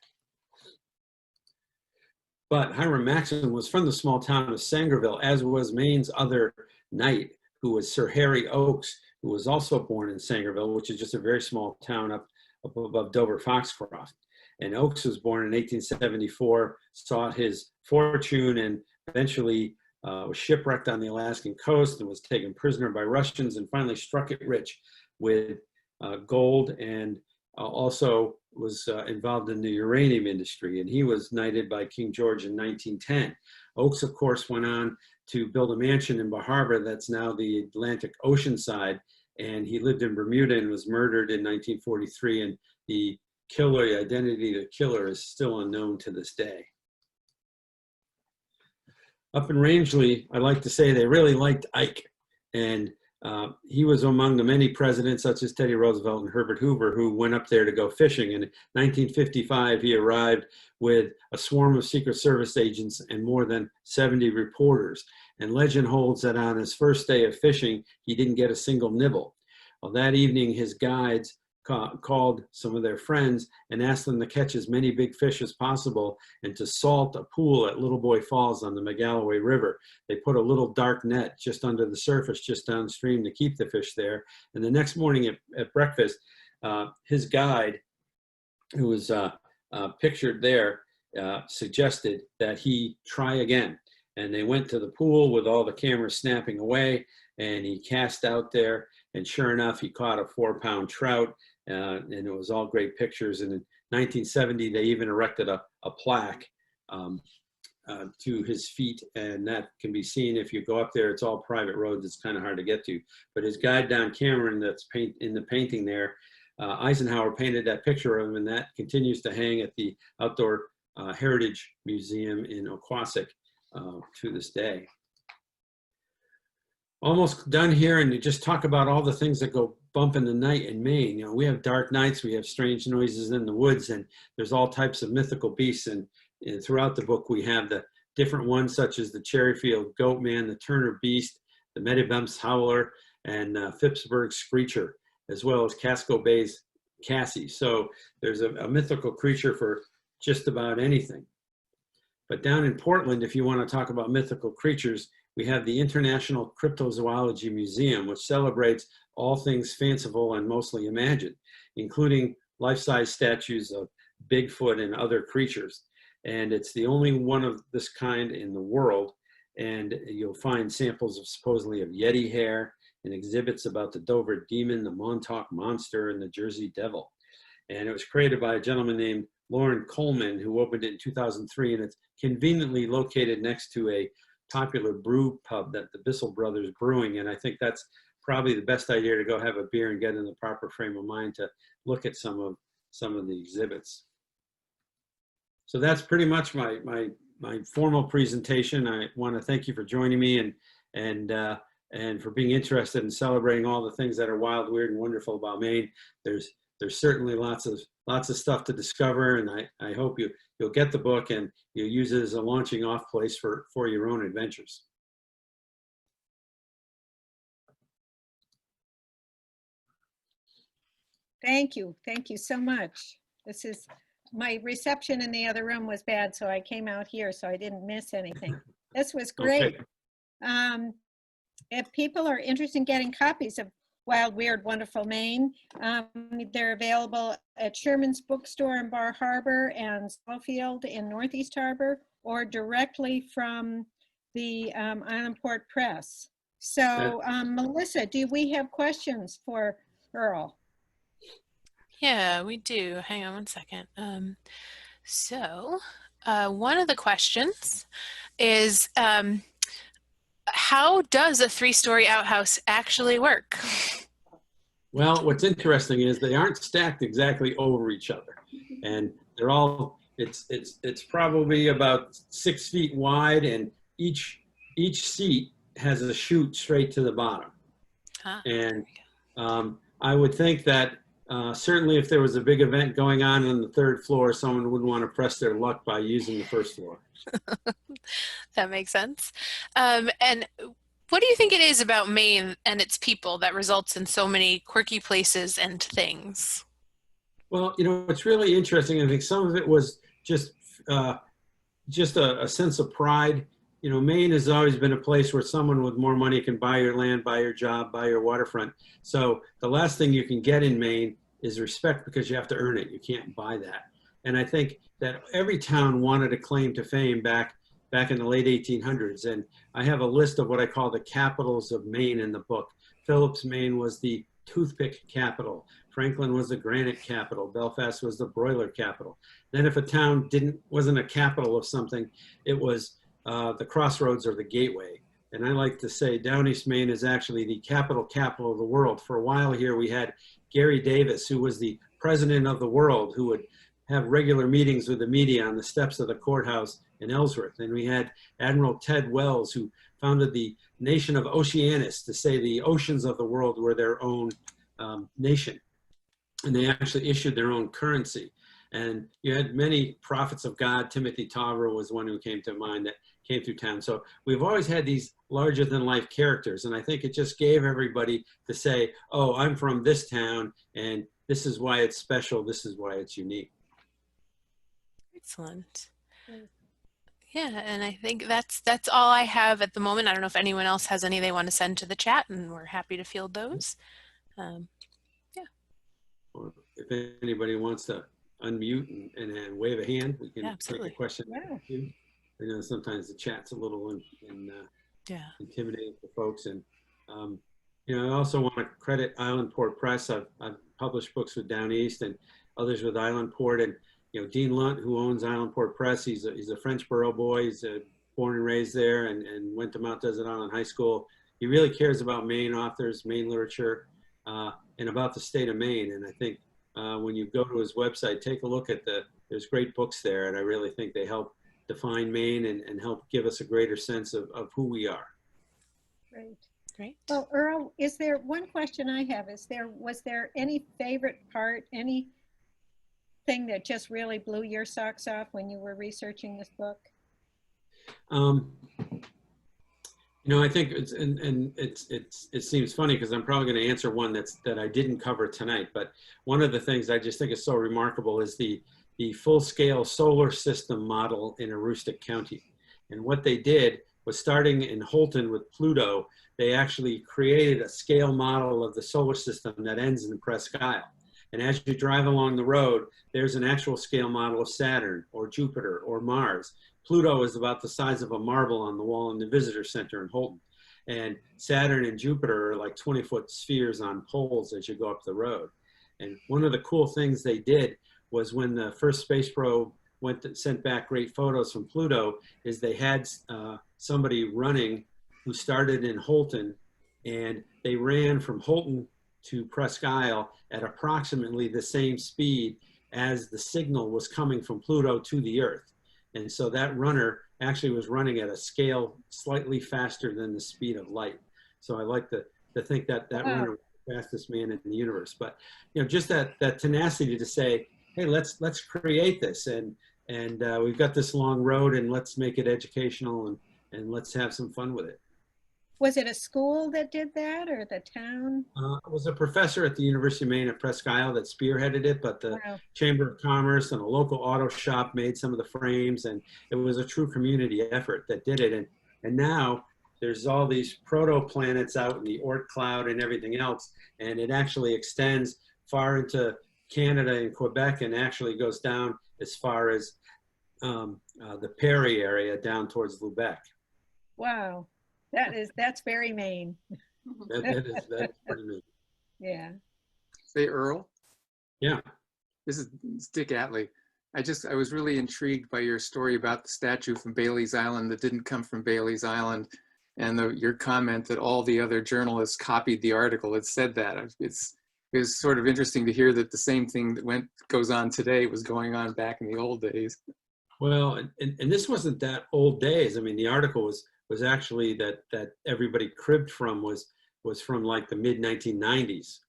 But Hiram Maxim was from the small town of Sangerville, as was Maine's other knight, who was Sir Harry Oakes, who was also born in Sangerville, which is just a very small town up above Dover-Foxcroft. And Oakes was born in 1874, sought his fortune, and eventually was shipwrecked on the Alaskan coast and was taken prisoner by Russians, and finally struck it rich with gold, and also was involved in the uranium industry. And he was knighted by King George in 1910. Oakes, of course, went on to build a mansion in Bar Harbor that's now the Atlantic Ocean side, and he lived in Bermuda and was murdered in 1943, and the identity of the killer is still unknown to this day. Up in Rangeley, I like to say they really liked Ike, and he was among the many presidents, such as Teddy Roosevelt and Herbert Hoover, who went up there to go fishing. In 1955, he arrived with a swarm of Secret Service agents and more than 70 reporters. And legend holds that on his first day of fishing, he didn't get a single nibble. Well, that evening, his guides called some of their friends and asked them to catch as many big fish as possible and to salt a pool at Little Boy Falls on the McGalloway River. They put a little dark net just under the surface, just downstream, to keep the fish there. And the next morning at breakfast, his guide, who was pictured there, suggested that he try again. And they went to the pool with all the cameras snapping away, and he cast out there, and sure enough, he caught a 4-pound trout. And it was all great pictures. And in 1970, they even erected a plaque to his feet, and that can be seen if you go up there. It's all private roads. It's kind of hard to get to. But his guide, Don Cameron, that's in the painting there, Eisenhower painted that picture of him, and that continues to hang at the Outdoor Heritage Museum in Oquassic to this day. almost done here, and you just talk about all the things that go bump in the night in Maine. You know, we have dark nights, we have strange noises in the woods, and there's all types of mythical beasts. And throughout the book, we have the different ones, such as the Cherryfield Goatman, the Turner Beast, the Meadowbumps Howler, and Phippsburg Screecher, as well as Casco Bay's Cassie. So there's a mythical creature for just about anything. But down in Portland, if you want to talk about mythical creatures, we have the International Cryptozoology Museum, which celebrates all things fanciful and mostly imagined, including life-size statues of Bigfoot and other creatures. And it's the only one of this kind in the world. And you'll find samples of supposedly of Yeti hair and exhibits about the Dover Demon, the Montauk Monster, and the Jersey Devil. And it was created by a gentleman named Lauren Coleman, who opened it in 2003, and it's conveniently located next to a popular brew pub that the Bissell Brothers Brewing. And I think that's probably the best idea, to go have a beer and get in the proper frame of mind to look at some of the exhibits. So that's pretty much my formal presentation. I want to thank you for joining me and for being interested in celebrating all the things that are wild, weird, and wonderful about Maine. There's certainly lots of stuff to discover, and I hope you'll get the book and you'll use it as a launching off place for your own adventures. Thank you so much. My reception in the other room was bad, so I came out here so I didn't miss anything. This was great. Okay. If people are interested in getting copies of Wild, Weird, Wonderful Maine, they're available at Sherman's Bookstore in Bar Harbor and Snowfield in Northeast Harbor, or directly from the Islandport Press. So Melissa, do we have questions for Earl? Yeah, we do. Hang on one second. One of the questions is, how does a 3-story outhouse actually work? Well, what's interesting is they aren't stacked exactly over each other, and they're all, it's probably about 6 feet wide, and each seat has a chute straight to the bottom. And I would think that certainly if there was a big event going on the 3rd floor, someone would want to press their luck by using the 1st floor. That makes sense. And what do you think it is about Maine and its people that results in so many quirky places and things? Well, you know, it's really interesting. I think some of it was just a sense of pride. You know, Maine has always been a place where someone with more money can buy your land, buy your job, buy your waterfront. So the last thing you can get in Maine is respect, because you have to earn it. You can't buy that. And I think that every town wanted a claim to fame back in the late 1800s. And I have a list of what I call the capitals of Maine in the book. Phillips, Maine was the toothpick capital. Franklin was the granite capital. Belfast was the broiler capital. Then if a town wasn't a capital of something, it was the crossroads or the gateway. And I like to say Down East Maine is actually the capital of the world. For a while here, we had Gary Davis, who was the president of the world, who would have regular meetings with the media on the steps of the courthouse in Ellsworth. And we had Admiral Ted Wells, who founded the nation of Oceanus, to say the oceans of the world were their own nation. And they actually issued their own currency. And you had many prophets of God. Timothy Tarver was one who came to mind that came through town. So we've always had these larger than life characters. And I think it just gave everybody to say, oh, I'm from this town, and this is why it's special. This is why it's unique. Excellent. Yeah, and I think that's all I have at the moment. I don't know if anyone else has any they want to send to the chat, and we're happy to field those. Yeah. Or if anybody wants to unmute and wave a hand, we can take a question. Yeah. I know sometimes the chat's a little intimidating for folks. And you know, I also want to credit Islandport Press. I've published books with Down East and others with Islandport. And you know, Dean Lunt, who owns Islandport Press, he's a French borough boy. He's born and raised there, and went to Mount Desert Island High School. He really cares about Maine authors, Maine literature, and about the state of Maine. And I think when you go to his website, take a look at there's great books there, and I really think they help define Maine and help give us a greater sense of who we are. Great. Great. Well, Earl, is there one question I have? Was there any favorite part, anything that just really blew your socks off when you were researching this book? I think it seems funny because I'm probably going to answer one that I didn't cover tonight. But one of the things I just think is so remarkable is the full-scale solar system model in Aroostook County. And what they did was, starting in Holton with Pluto, they actually created a scale model of the solar system that ends in Presque Isle. And as you drive along the road, there's an actual scale model of Saturn or Jupiter or Mars. Pluto is about the size of a marble on the wall in the visitor center in Holton. And Saturn and Jupiter are like 20-foot spheres on poles as you go up the road. And one of the cool things they did was, when the first space probe sent back great photos from Pluto, is they had somebody running who started in Holton, and they ran from Holton to Presque Isle at approximately the same speed as the signal was coming from Pluto to the Earth. And so that runner actually was running at a scale slightly faster than the speed of light. So I like to think that runner was the fastest man in the universe. But just that tenacity to say, hey, let's create this, and we've got this long road, and let's make it educational, and let's have some fun with it. Was it a school that did that, or the town? I was a professor at the University of Maine at Presque Isle that spearheaded it, but the Wow. Chamber of Commerce and a local auto shop made some of the frames, and it was a true community effort that did it. And now there's all these protoplanets out in the Oort cloud and everything else, and it actually extends far into Canada and Quebec, and actually goes down as far as the Perry area down towards Lubec. Wow. That's very Maine. That is pretty neat. Yeah. Say, Earl, Yeah. this is Dick Atlee. I was really intrigued by your story about the statue from Bailey's Island that didn't come from Bailey's Island, and your comment that all the other journalists copied the article. It said that. It was sort of interesting to hear that the same thing that goes on today was going on back in the old days. Well, and this wasn't that old days. I mean, the article was actually that everybody cribbed from was from like the mid 1990s,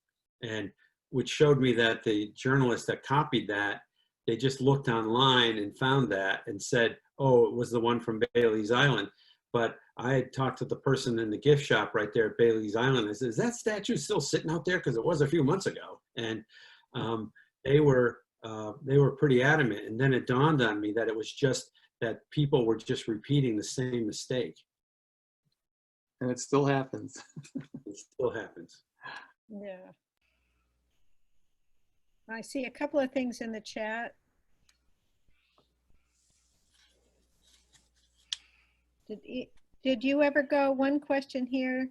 and which showed me that the journalists that copied that, they just looked online and found that and said, oh, it was the one from Bailey's Island. But I had talked to the person in the gift shop right there at Bailey's Island. I said, is that statue still sitting out there? Because it was a few months ago. And they were pretty adamant. And then it dawned on me that it was just that people were just repeating the same mistake. And it still happens. It still happens. Yeah. I see a couple of things in the chat. Did you ever go, one question here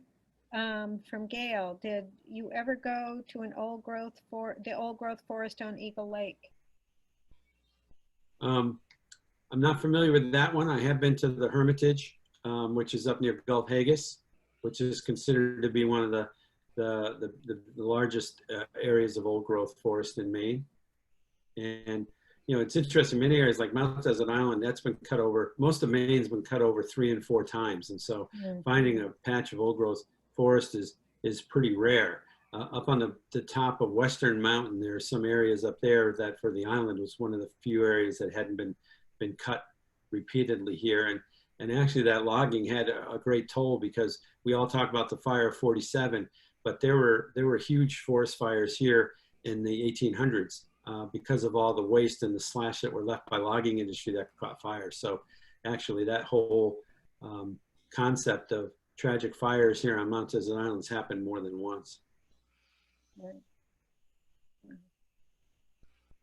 from Gail, did you ever go to the old growth forest on Eagle Lake? I'm not familiar with that one. I have been to the Hermitage, which is up near Gulf Haggis, which is considered to be one of the largest areas of old growth forest in Maine. And it's interesting, many areas like Mount Desert Island, that's been cut over, most of Maine's been cut over 3 and 4 times. And so finding a patch of old growth forest is pretty rare. Up on the top of Western Mountain, there are some areas up there that for the island was one of the few areas that hadn't been cut repeatedly here. And actually that logging had a great toll, because we all talk about the fire of 47, but there were huge forest fires here in the 1800s because of all the waste and the slash that were left by logging industry that caught fire. So actually that whole concept of tragic fires here on Mount Desert Islands happened more than once. Right.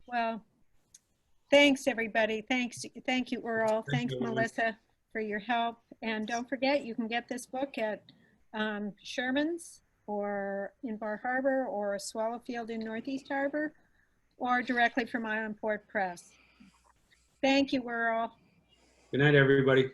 Well, thanks everybody. Thank you, Earl. Thanks, Melissa, for your help. And don't forget, you can get this book at Sherman's or in Bar Harbor or Swallowfield in Northeast Harbor, or directly from Islandport Press. Thank you, Earl. Good night, everybody.